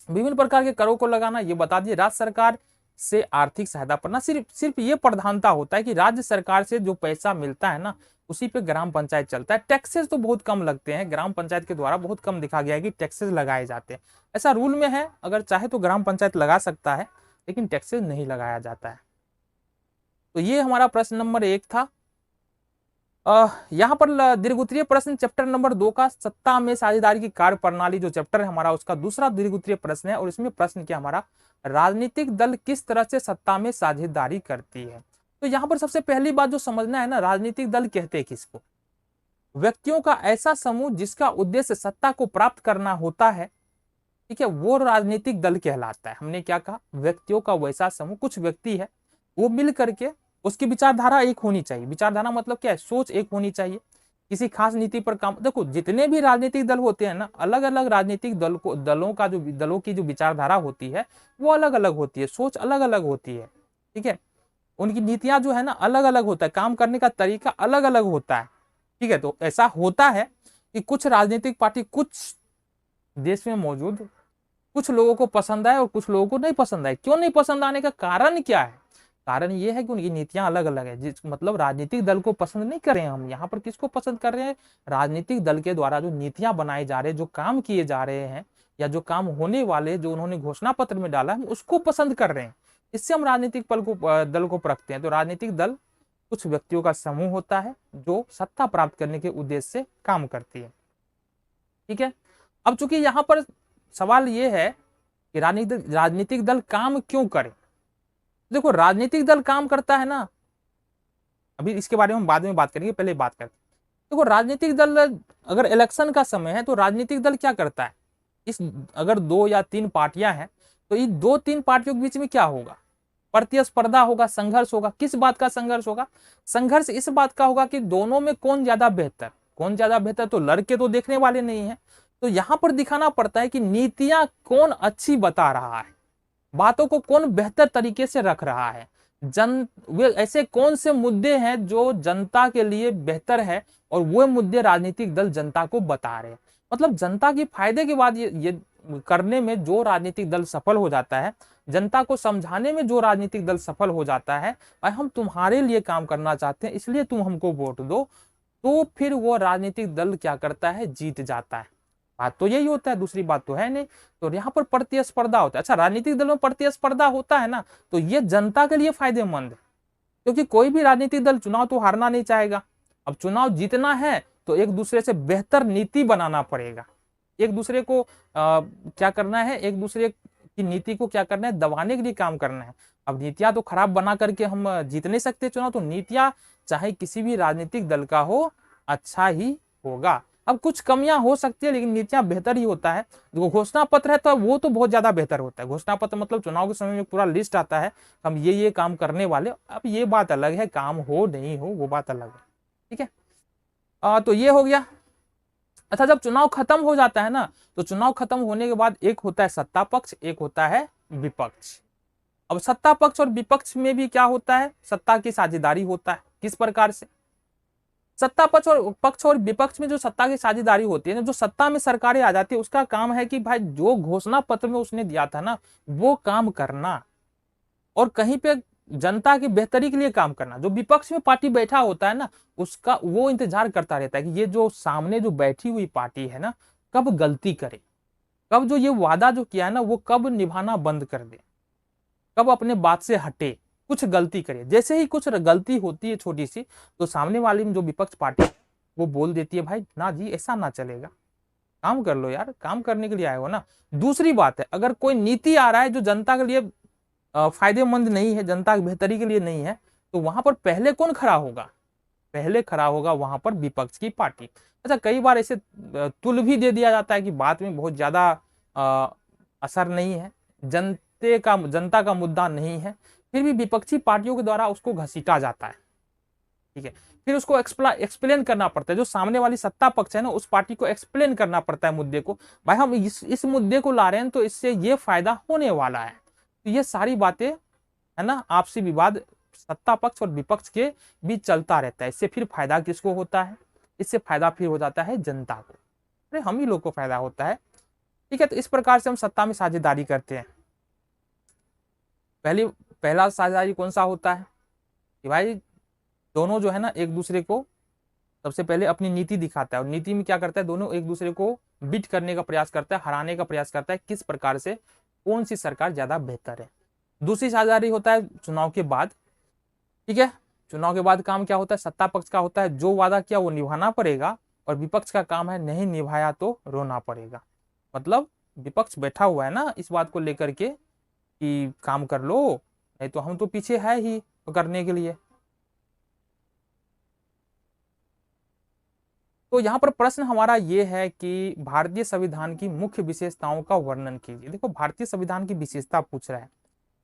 विभिन्न प्रकार के करों को लगाना, ये बता दिए। राज्य सरकार से आर्थिक सहायता पाना, सिर्फ ये प्रधानता होता है कि राज्य सरकार से जो पैसा मिलता है ना, उसी पे ग्राम पंचायत चलता है। टैक्सेस तो बहुत कम लगते हैं, ग्राम पंचायत के द्वारा बहुत कम दिखा गया है कि टैक्सेस लगाए जाते हैं। ऐसा रूल में है, अगर चाहे तो ग्राम पंचायत लगा सकता है, लेकिन टैक्सेस नहीं लगाया जाता है। तो ये हमारा प्रश्न नंबर 1 था। यहाँ पर दीर्घोत्तरीय प्रश्न चैप्टर नंबर 2 का सत्ता में साझेदारी की कार्य प्रणाली जो चैप्टर है हमारा, उसका दूसरा दीर्घोत्तरीय प्रश्न है, और इसमें प्रश्न क्या हमारा, राजनीतिक दल किस तरह से सत्ता में साझेदारी करती है। तो यहाँ पर सबसे पहली बात जो समझना है ना, राजनीतिक दल कहते हैं किसको, व्यक्तियों का ऐसा समूह जिसका उद्देश्य सत्ता को प्राप्त करना होता है, ठीक है, वो राजनीतिक दल कहलाता है। हमने क्या कहा, व्यक्तियों का वैसा समूह, कुछ व्यक्ति है वो मिल करके, उसकी विचारधारा एक होनी चाहिए। विचारधारा मतलब क्या है, सोच एक होनी चाहिए, किसी खास नीति पर काम। देखो जितने भी राजनीतिक दल होते हैं ना, अलग अलग राजनीतिक दलों की जो विचारधारा होती है वो अलग अलग होती है, सोच अलग अलग होती है, ठीक है। उनकी नीतियां जो है ना अलग अलग होता है, काम करने का तरीका अलग अलग होता है, ठीक है। तो ऐसा होता है कि कुछ राजनीतिक पार्टी कुछ देश में मौजूद कुछ लोगों को पसंद आए और कुछ लोगों को नहीं पसंद आए। क्यों नहीं पसंद आने का कारण क्या है, कारण ये है कि उनकी नीतियां अलग अलग है। जिस मतलब राजनीतिक दल को पसंद नहीं कर रहे हैं हम, यहाँ पर किसको पसंद कर रहे हैं, राजनीतिक दल के द्वारा जो नीतियां बनाई जा रहे हैं, जो काम किए जा रहे हैं, या जो काम होने वाले जो उन्होंने घोषणा पत्र में डाला है, उसको पसंद कर रहे हैं। इससे हम राजनीतिक दल को परखते हैं। तो राजनीतिक दल कुछ व्यक्तियों का समूह होता है जो सत्ता प्राप्त करने के उद्देश्य से काम करती है, ठीक है। अब चूंकि यहाँ पर सवाल ये है कि राजनीतिक दल काम क्यों करे। देखो राजनीतिक दल काम करता है ना, अभी इसके बारे में हम बाद में बात करेंगे, पहले बात करते हैं। देखो राजनीतिक दल, अगर इलेक्शन का समय है तो राजनीतिक दल क्या करता है, अगर 2 या 3 पार्टियां हैं तो इन 2-3 पार्टियों के बीच में क्या होगा, प्रतिस्पर्धा होगा, संघर्ष होगा। किस बात का संघर्ष होगा, संघर्ष इस बात का होगा कि दोनों में कौन ज्यादा बेहतर। तो लड़के तो देखने वाले नहीं है, तो यहां पर दिखाना पड़ता है कि नीतियां कौन अच्छी बता रहा है, बातों को कौन बेहतर तरीके से रख रहा है, वे ऐसे कौन से मुद्दे हैं जो जनता के लिए बेहतर है, और वो मुद्दे राजनीतिक दल जनता को बता रहे हैं। मतलब जनता के फायदे के बाद ये करने में जो राजनीतिक दल सफल हो जाता है, जनता को समझाने में जो राजनीतिक दल सफल हो जाता है, भाई हम तुम्हारे लिए काम करना चाहते हैं इसलिए तुम हमको वोट दो, तो फिर वो राजनीतिक दल क्या करता है, जीत जाता है। बात तो यही होता है, दूसरी बात तो है नहीं। तो यहाँ पर प्रतिस्पर्धा होता है। अच्छा, राजनीतिक दलों में प्रतिस्पर्धा होता है ना, तो ये जनता के लिए फायदेमंद है, क्योंकि कोई भी राजनीतिक दल चुनाव तो हारना नहीं चाहेगा। अब चुनाव जीतना है तो एक दूसरे से बेहतर नीति बनाना पड़ेगा, एक दूसरे को क्या करना है, एक दूसरे की नीति को क्या करना है, दबाने के लिए काम करना है। अब नीतियां तो खराब बना करके हम जीत नहीं सकते चुनाव, तो नीतियां चाहे किसी भी राजनीतिक दल का हो अच्छा ही होगा। अब कुछ कमियां हो सकती है लेकिन नीतियां बेहतर ही होता है। जो घोषणा पत्र है तो वो तो बहुत ज्यादा बेहतर होता है। घोषणा पत्र मतलब चुनाव के समय में पूरा लिस्ट आता है, हम ये काम करने वाले। अब ये बात अलग है, काम हो नहीं हो वो बात अलग है, ठीक है। तो ये हो गया। अच्छा, जब चुनाव खत्म हो जाता है ना, तो चुनाव खत्म होने के बाद एक होता है सत्ता पक्ष, एक होता है विपक्ष। अब सत्ता पक्ष और विपक्ष में भी क्या होता है, सत्ता की साझेदारी होता है। किस प्रकार से, सत्ता पक्ष और विपक्ष में जो सत्ता की साझेदारी होती है ना, जो सत्ता में सरकारें आ जाती है उसका काम है कि भाई जो घोषणा पत्र में उसने दिया था ना वो काम करना, और कहीं पे जनता की बेहतरी के लिए काम करना। जो विपक्ष में पार्टी बैठा होता है ना, उसका वो इंतजार करता रहता है कि ये जो सामने जो बैठी हुई पार्टी है ना कब गलती करे, कब जो ये वादा जो किया है ना वो कब निभाना बंद कर दे, कब अपने बात से हटे, कुछ गलती करे। जैसे ही कुछ गलती होती है छोटी सी, तो सामने वाली में जो विपक्ष पार्टी है वो बोल देती है भाई ना जी ऐसा ना चलेगा, काम कर लो यार, काम करने के लिए आए हो ना। दूसरी बात है, अगर कोई नीति आ रहा है जो जनता के लिए फायदेमंद नहीं है, जनता की बेहतरी के लिए नहीं है, तो वहां पर पहले कौन खड़ा होगा, पहले खड़ा होगा वहां पर विपक्ष की पार्टी। अच्छा, कई बार ऐसे तुल भी दे दिया जाता है कि बात में बहुत ज्यादा असर नहीं है, जनता का मुद्दा नहीं है, फिर भी विपक्षी पार्टियों के द्वारा उसको घसीटा जाता है, ठीक है। फिर उसको एक्सप्लेन करना पड़ता है, जो सामने वाली सत्ता पक्ष है ना उस पार्टी को एक्सप्लेन करना पड़ता है मुद्दे को, भाई हम इस मुद्दे को ला रहे हैं तो इससे ये फायदा होने वाला है। तो ये सारी बातें है ना, आपसी विवाद सत्ता पक्ष और विपक्ष के बीच चलता रहता है। इससे फिर फायदा किसको होता है, इससे फायदा फिर हो जाता है जनता को, अरे हम ही लोग को फायदा होता है, ठीक है। तो इस प्रकार से हम सत्ता में साझेदारी करते हैं। पहला साझेदारी कौन सा होता है कि भाई दोनों जो है ना एक दूसरे को सबसे पहले अपनी नीति दिखाता है, और नीति में क्या करता है, दोनों एक दूसरे को बीट करने का प्रयास करता है, हराने का प्रयास करता है, किस प्रकार से कौन सी सरकार ज्यादा बेहतर है। दूसरी साझेदारी होता है चुनाव के बाद, ठीक है। चुनाव के बाद काम क्या होता है, सत्ता पक्ष का होता है जो वादा किया वो निभाना पड़ेगा, और विपक्ष का काम है नहीं निभाया तो रोना पड़ेगा। मतलब विपक्ष बैठा हुआ है ना इस बात को लेकर के कि काम कर लो, नहीं तो हम तो पीछे है ही करने के लिए। तो यहाँ पर प्रश्न हमारा ये है कि भारतीय संविधान की मुख्य विशेषताओं का वर्णन कीजिए। देखो भारतीय संविधान की विशेषता पूछ रहा है,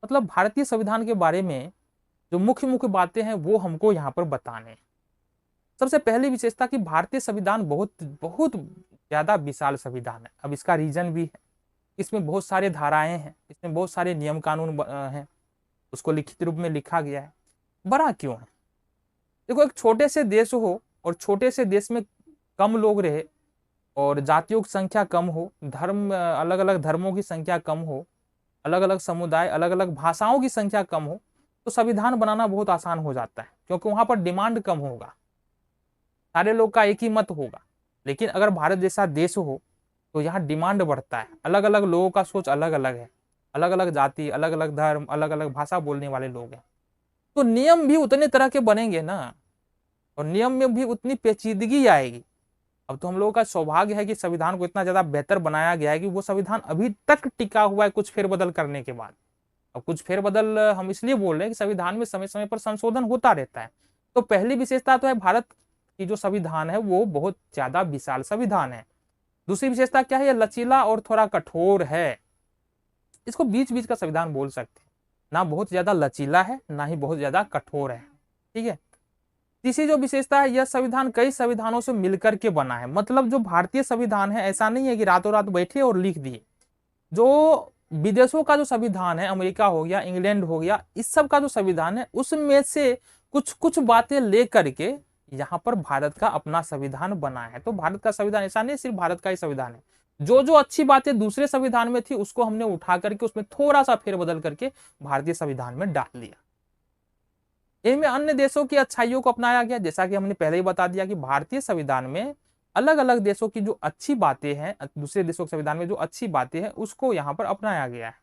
मतलब भारतीय संविधान के बारे में जो मुख्य मुख्य बातें हैं वो हमको यहाँ पर बताने। सबसे पहली विशेषता कि भारतीय संविधान बहुत बहुत ज्यादा विशाल संविधान है। अब इसका रीजन भी है, इसमें बहुत सारे धाराएं हैं, इसमें बहुत सारे नियम कानून हैं, उसको लिखित रूप में लिखा गया है। बड़ा क्यों है, देखो एक छोटे से देश हो और छोटे से देश में कम लोग रहे, और जातियों की संख्या कम हो, धर्म अलग अलग धर्मों की संख्या कम हो, अलग अलग समुदाय अलग अलग भाषाओं की संख्या कम हो, तो संविधान बनाना बहुत आसान हो जाता है, क्योंकि वहां पर डिमांड कम होगा, सारे लोग का एक ही मत होगा। लेकिन अगर भारत जैसा देश हो तो यहाँ डिमांड बढ़ता है, अलग अलग लोगों का सोच अलग अलग है, अलग अलग जाति अलग अलग धर्म अलग अलग भाषा बोलने वाले लोग हैं, तो नियम भी उतने तरह के बनेंगे ना, और नियम में भी उतनी पेचीदगी आएगी। अब तो हम लोगों का सौभाग्य है कि संविधान को इतना ज्यादा बेहतर बनाया गया है कि वो संविधान अभी तक टिका हुआ है कुछ फेरबदल करने के बाद। अब कुछ फेरबदल हम इसलिए बोल रहे हैं कि संविधान में समय समय पर संशोधन होता रहता है। तो पहली विशेषता तो है भारत की जो संविधान है वो बहुत ज्यादा विशाल संविधान है। दूसरी विशेषता क्या है, ये लचीला और थोड़ा कठोर है, इसको बीच बीच का संविधान बोल सकते हैं, ना बहुत ज्यादा लचीला है ना ही बहुत ज्यादा कठोर है, ठीक है। तीसरी जो विशेषता है, यह संविधान कई संविधानों से मिलकर के बना है। मतलब जो भारतीय संविधान है ऐसा नहीं है कि रातों रात बैठे और लिख दिए। जो विदेशों का जो संविधान है, अमेरिका हो गया, इंग्लैंड हो गया, इस सब का जो संविधान है उसमें से कुछ कुछ बातें लेकर के यहाँ पर भारत का अपना संविधान बना है। तो भारत का संविधान ऐसा नहीं सिर्फ भारत का ही संविधान है, जो जो अच्छी बातें दूसरे संविधान में थी उसको हमने उठा करके उसमें थोड़ा सा फेरबदल करके भारतीय संविधान में डाल दिया। इनमें अन्य देशों की अच्छाइयों को अपनाया गया, जैसा कि हमने पहले ही बता दिया कि भारतीय संविधान में अलग अलग देशों की जो अच्छी बातें हैं, दूसरे देशों के संविधान में जो अच्छी बातें हैं उसको यहाँ पर अपनाया गया है।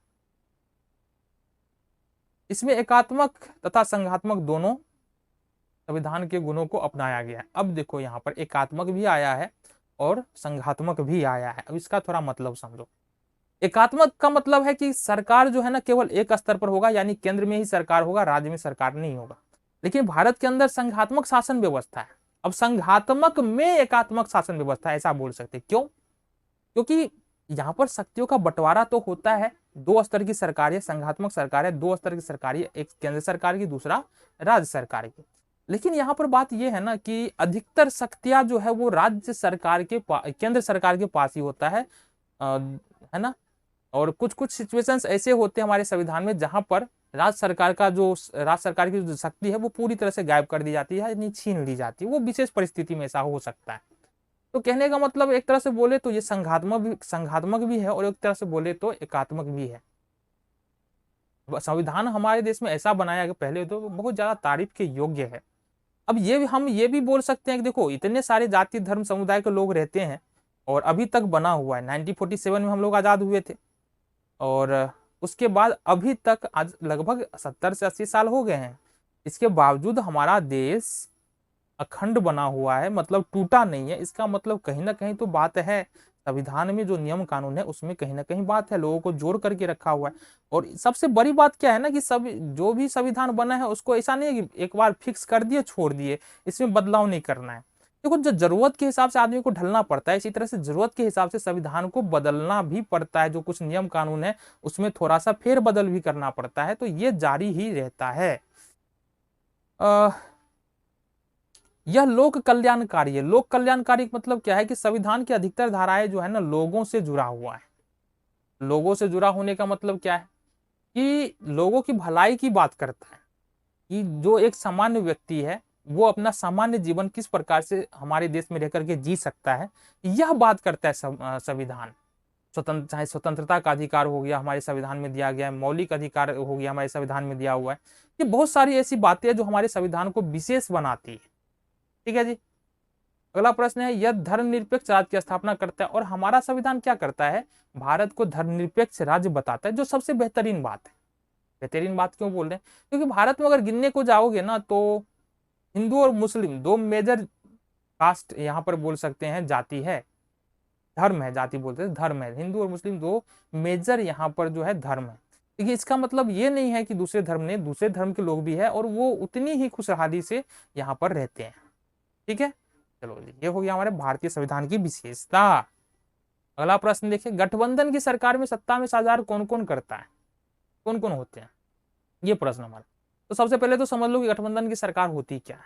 इसमें एकात्मक तथा संघात्मक दोनों संविधान के गुणों को अपनाया गया है। अब देखो यहाँ पर एकात्मक भी आया है और संघात्मक भी आया है। अब इसका थोड़ा मतलब समझो। एकात्मक का मतलब है कि सरकार जो है ना केवल एक स्तर पर होगा, यानी केंद्र में ही सरकार होगा, राज्य में सरकार नहीं होगा। लेकिन भारत के अंदर संघात्मक शासन व्यवस्था है। अब संघात्मक में एकात्मक शासन व्यवस्था, ऐसा बोल सकते। क्यों? क्योंकि यहाँ पर शक्तियों का बंटवारा तो होता है, दो स्तर की सरकार है, संघात्मक सरकार है, दो स्तर की सरकार है, एक केंद्र सरकार की, दूसरा राज्य सरकार की। लेकिन यहाँ पर बात यह है ना कि अधिकतर शक्तियां जो है वो राज्य सरकार के केंद्र सरकार के पास ही होता है ना। और कुछ कुछ सिचुएशंस ऐसे होते हैं हमारे संविधान में जहां पर राज्य सरकार की जो शक्ति है वो पूरी तरह से गायब कर दी जाती है, यानी छीन ली जाती है। वो विशेष परिस्थिति में ऐसा हो सकता है। तो कहने का मतलब एक तरह से बोले तो ये संघात्मक भी है और एक तरह से बोले तो एकात्मक भी है। संविधान हमारे देश में ऐसा बनाया गया पहले तो बहुत ज्यादा तारीफ के योग्य है। अब हम ये भी बोल सकते हैं कि देखो इतने सारे जाति धर्म समुदाय के लोग रहते हैं और अभी तक बना हुआ है। 1947 में हम लोग आजाद हुए थे और उसके बाद अभी तक आज लगभग 70 से 80 साल हो गए हैं। इसके बावजूद हमारा देश अखंड बना हुआ है, मतलब टूटा नहीं है। इसका मतलब कहीं ना कहीं तो बात है, संविधान में जो नियम कानून है उसमें कहीं ना कहीं बात है, लोगों को जोड़ करके रखा हुआ है। और सबसे बड़ी बात क्या है ना कि सब जो भी संविधान बना है उसको ऐसा नहीं है कि एक बार फिक्स कर दिए छोड़ दिए, इसमें बदलाव नहीं करना है। देखो जो जरूरत के हिसाब से आदमी को ढलना पड़ता है, इसी तरह से जरूरत के हिसाब से संविधान को बदलना भी पड़ता है। जो कुछ नियम कानून है उसमें थोड़ा सा फेरबदल भी करना पड़ता है, तो ये जारी ही रहता है। यह लोक कल्याणकारी है। लोक कल्याणकारी मतलब क्या है कि संविधान की अधिकतर धाराएं जो है ना लोगों से जुड़ा हुआ है। लोगों से जुड़ा होने का मतलब क्या है कि लोगों की भलाई की बात करता है कि जो एक सामान्य व्यक्ति है वो अपना सामान्य जीवन किस प्रकार से हमारे देश में रहकर के जी सकता है, यह बात करता है संविधान। चाहे स्वतंत्रता का अधिकार हो गया हमारे संविधान में दिया गया है, मौलिक अधिकार हो गया हमारे संविधान में दिया हुआ है। ये बहुत सारी ऐसी बातें हैं जो हमारे संविधान को विशेष बनाती है। ठीक है जी। अगला प्रश्न है, यह धर्मनिरपेक्ष राज्य की स्थापना करता है। और हमारा संविधान क्या करता है, भारत को धर्मनिरपेक्ष राज्य बताता है, जो सबसे बेहतरीन बात है। बेहतरीन बात क्यों बोल रहे हैं? क्योंकि भारत में अगर गिनने को जाओगे ना तो हिंदू और मुस्लिम दो मेजर कास्ट यहाँ पर बोल सकते हैं, जाति है, धर्म है, जाति बोलते हैं धर्म है। हिंदू और मुस्लिम दो मेजर यहाँ पर जो है धर्म है। देखिए इसका मतलब ये नहीं है कि दूसरे धर्म के लोग भी है और वो उतनी ही खुशहाली से यहाँ पर रहते हैं। ठीक है, चलो ये हो गया हमारे भारतीय संविधान की विशेषता। अगला प्रश्न देखिए, गठबंधन की सरकार में सत्ता में साझेदार कौन कौन करता है, कौन कौन होते हैं, ये प्रश्न हमारा। तो सबसे पहले तो समझ लो कि गठबंधन की सरकार होती क्या है।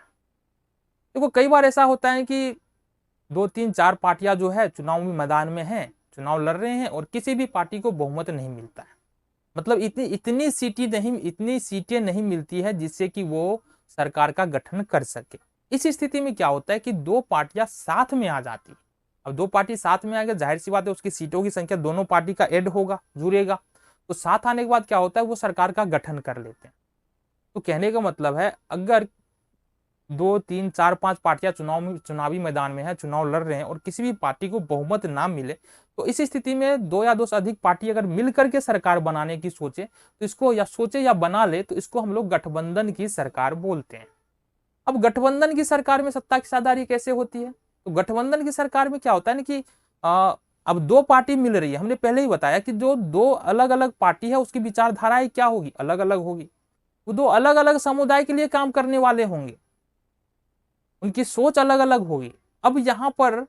देखो कई बार ऐसा होता है कि 2 3 4 पार्टियां जो है चुनावी मैदान में हैं, चुनाव लड़ रहे हैं और किसी भी पार्टी को बहुमत नहीं मिलता है। मतलब इतनी सीटें नहीं मिलती है जिससे कि वो सरकार का गठन कर सके। इस स्थिति में क्या होता है कि दो पार्टियां साथ में आ जाती है। अब दो पार्टी साथ में आ गए, जाहिर सी बात है उसकी सीटों की संख्या दोनों पार्टी का ऐड होगा, जुड़ेगा। तो साथ आने के बाद क्या होता है, वो सरकार का गठन कर लेते हैं। तो कहने का मतलब है अगर 2 3 4 5 पार्टियां चुनावी मैदान में है, चुनाव लड़ रहे हैं और किसी भी पार्टी को बहुमत ना मिले, तो इस स्थिति में 2 या 2 से अधिक पार्टी अगर मिलकर के सरकार बनाने की सोचे तो इसको या बना ले तो इसको हम लोग गठबंधन की सरकार बोलते हैं। अब गठबंधन की सरकार में सत्ता की साझेदारी कैसे होती है? तो गठबंधन की सरकार में क्या होता है ना कि अब दो पार्टी मिल रही है। हमने पहले ही बताया कि जो दो अलग अलग पार्टी है उसकी विचारधाराएं क्या होगी, अलग अलग होगी। वो दो अलग अलग समुदाय के लिए काम करने वाले होंगे, उनकी सोच अलग अलग होगी। अब यहां पर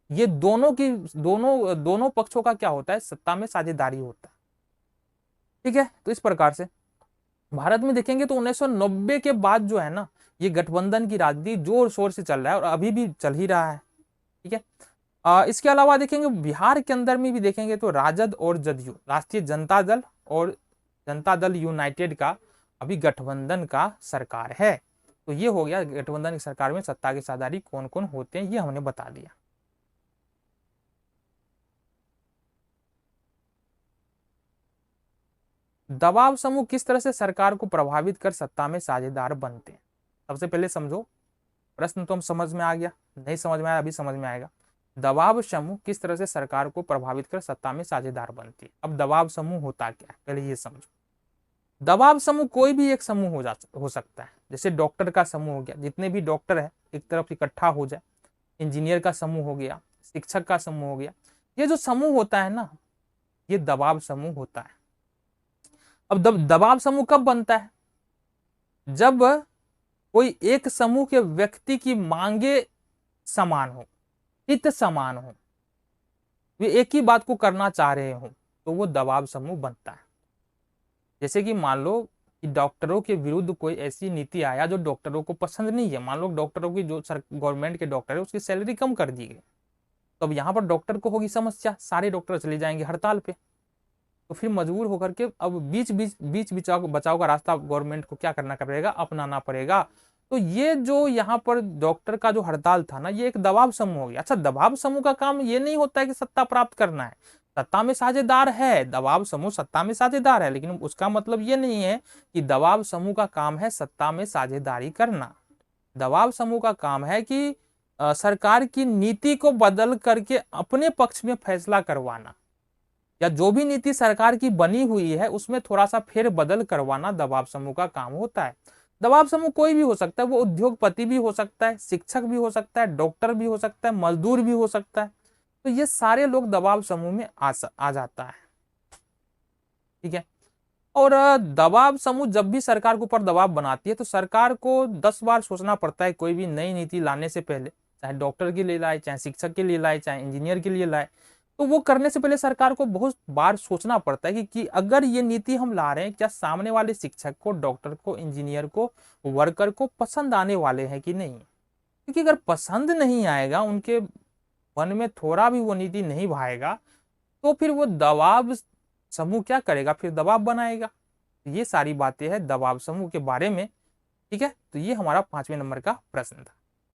ये दोनों पक्षों का क्या होता है, सत्ता में साझेदारी होता है। ठीक है, तो इस प्रकार से भारत में देखेंगे तो 1990 के बाद जो है ना ये गठबंधन की राजनीति जोर शोर से चल रहा है और अभी भी चल ही रहा है। ठीक है, इसके अलावा देखेंगे बिहार के अंदर में भी देखेंगे तो राजद और जदयू, राष्ट्रीय जनता दल और जनता दल यूनाइटेड का अभी गठबंधन का सरकार है। तो ये हो गया गठबंधन की सरकार में सत्ता की साझेदारी कौन कौन होते हैं, ये हमने बता दिया। दबाव समूह किस तरह से सरकार को प्रभावित कर सत्ता में साझेदार बनते हैं? सबसे पहले समझो, प्रश्न तो हम समझ में आ गया, नहीं समझ में आया अभी समझ में आएगा। दबाव समूह किस तरह से सरकार को प्रभावित कर सत्ता में साझेदार बनती है। अब दबाव समूह होता क्या है पहले ये समझो। दबाव समूह कोई भी एक समूह हो सकता है, जैसे डॉक्टर का समूह हो गया, जितने भी डॉक्टर है एक तरफ इकट्ठा हो जाए, इंजीनियर का समूह हो गया, शिक्षक का समूह हो गया। ये जो समूह होता है ना, ये दबाव समूह होता है। अब दबाव समूह कब बनता है? जब कोई एक समूह के व्यक्ति की मांगे समान हो, हित समान हो, वे एक ही बात को करना चाह रहे हो, तो वो दबाव समूह बनता है। जैसे कि मान लो कि डॉक्टरों के विरुद्ध कोई ऐसी नीति आया जो डॉक्टरों को पसंद नहीं है। मान लो डॉक्टरों की जो गवर्नमेंट के डॉक्टर है उसकी सैलरी कम कर दी गई, तो अब यहाँ पर डॉक्टर को होगी समस्या, सारे डॉक्टर चले जाएंगे हड़ताल पे। तो फिर मजबूर होकर के अब बीच बचाव का रास्ता गवर्नमेंट को क्या करना पड़ेगा, अपनाना पड़ेगा। तो ये जो यहाँ पर डॉक्टर का जो हड़ताल था ना, ये एक दबाव समूह हो गया। अच्छा, दबाव समूह का काम ये नहीं होता है कि सत्ता प्राप्त करना है, सत्ता में साझेदार है, दबाव समूह सत्ता में साझेदार है, लेकिन उसका मतलब ये नहीं है कि दबाव समूह का काम है सत्ता में साझेदारी करना। दबाव समूह का काम है कि सरकार की नीति को बदल करके अपने पक्ष में फैसला करवाना, या जो भी नीति सरकार की बनी हुई है उसमें थोड़ा सा फेर बदल करवाना दबाव समूह का काम होता है। दबाव समूह कोई भी हो सकता है, वो उद्योगपति भी हो सकता है, शिक्षक भी हो सकता है, डॉक्टर भी हो सकता है, मजदूर भी हो सकता है। तो ये सारे लोग दबाव समूह में आ जाता है। ठीक है। और दबाव समूह जब भी सरकार के ऊपर दबाव बनाती है तो सरकार को 10 बार सोचना पड़ता है कोई भी नई नीति लाने से पहले, चाहे डॉक्टर के लिए लाए, चाहे शिक्षक के लिए लाए, चाहे इंजीनियर के लिए लाए। तो वो करने से पहले सरकार को बहुत बार सोचना पड़ता है कि अगर ये नीति हम ला रहे हैं, क्या सामने वाले शिक्षक को, डॉक्टर को, इंजीनियर को, वर्कर को पसंद आने वाले हैं कि नहीं। क्योंकि अगर पसंद नहीं आएगा, उनके मन में थोड़ा भी वो नीति नहीं भाएगा, तो फिर वो दबाव समूह क्या करेगा, फिर दबाव बनाएगा। ये सारी बातें हैं दबाव समूह के बारे में। ठीक है, तो ये हमारा 5वें नंबर का प्रश्न था।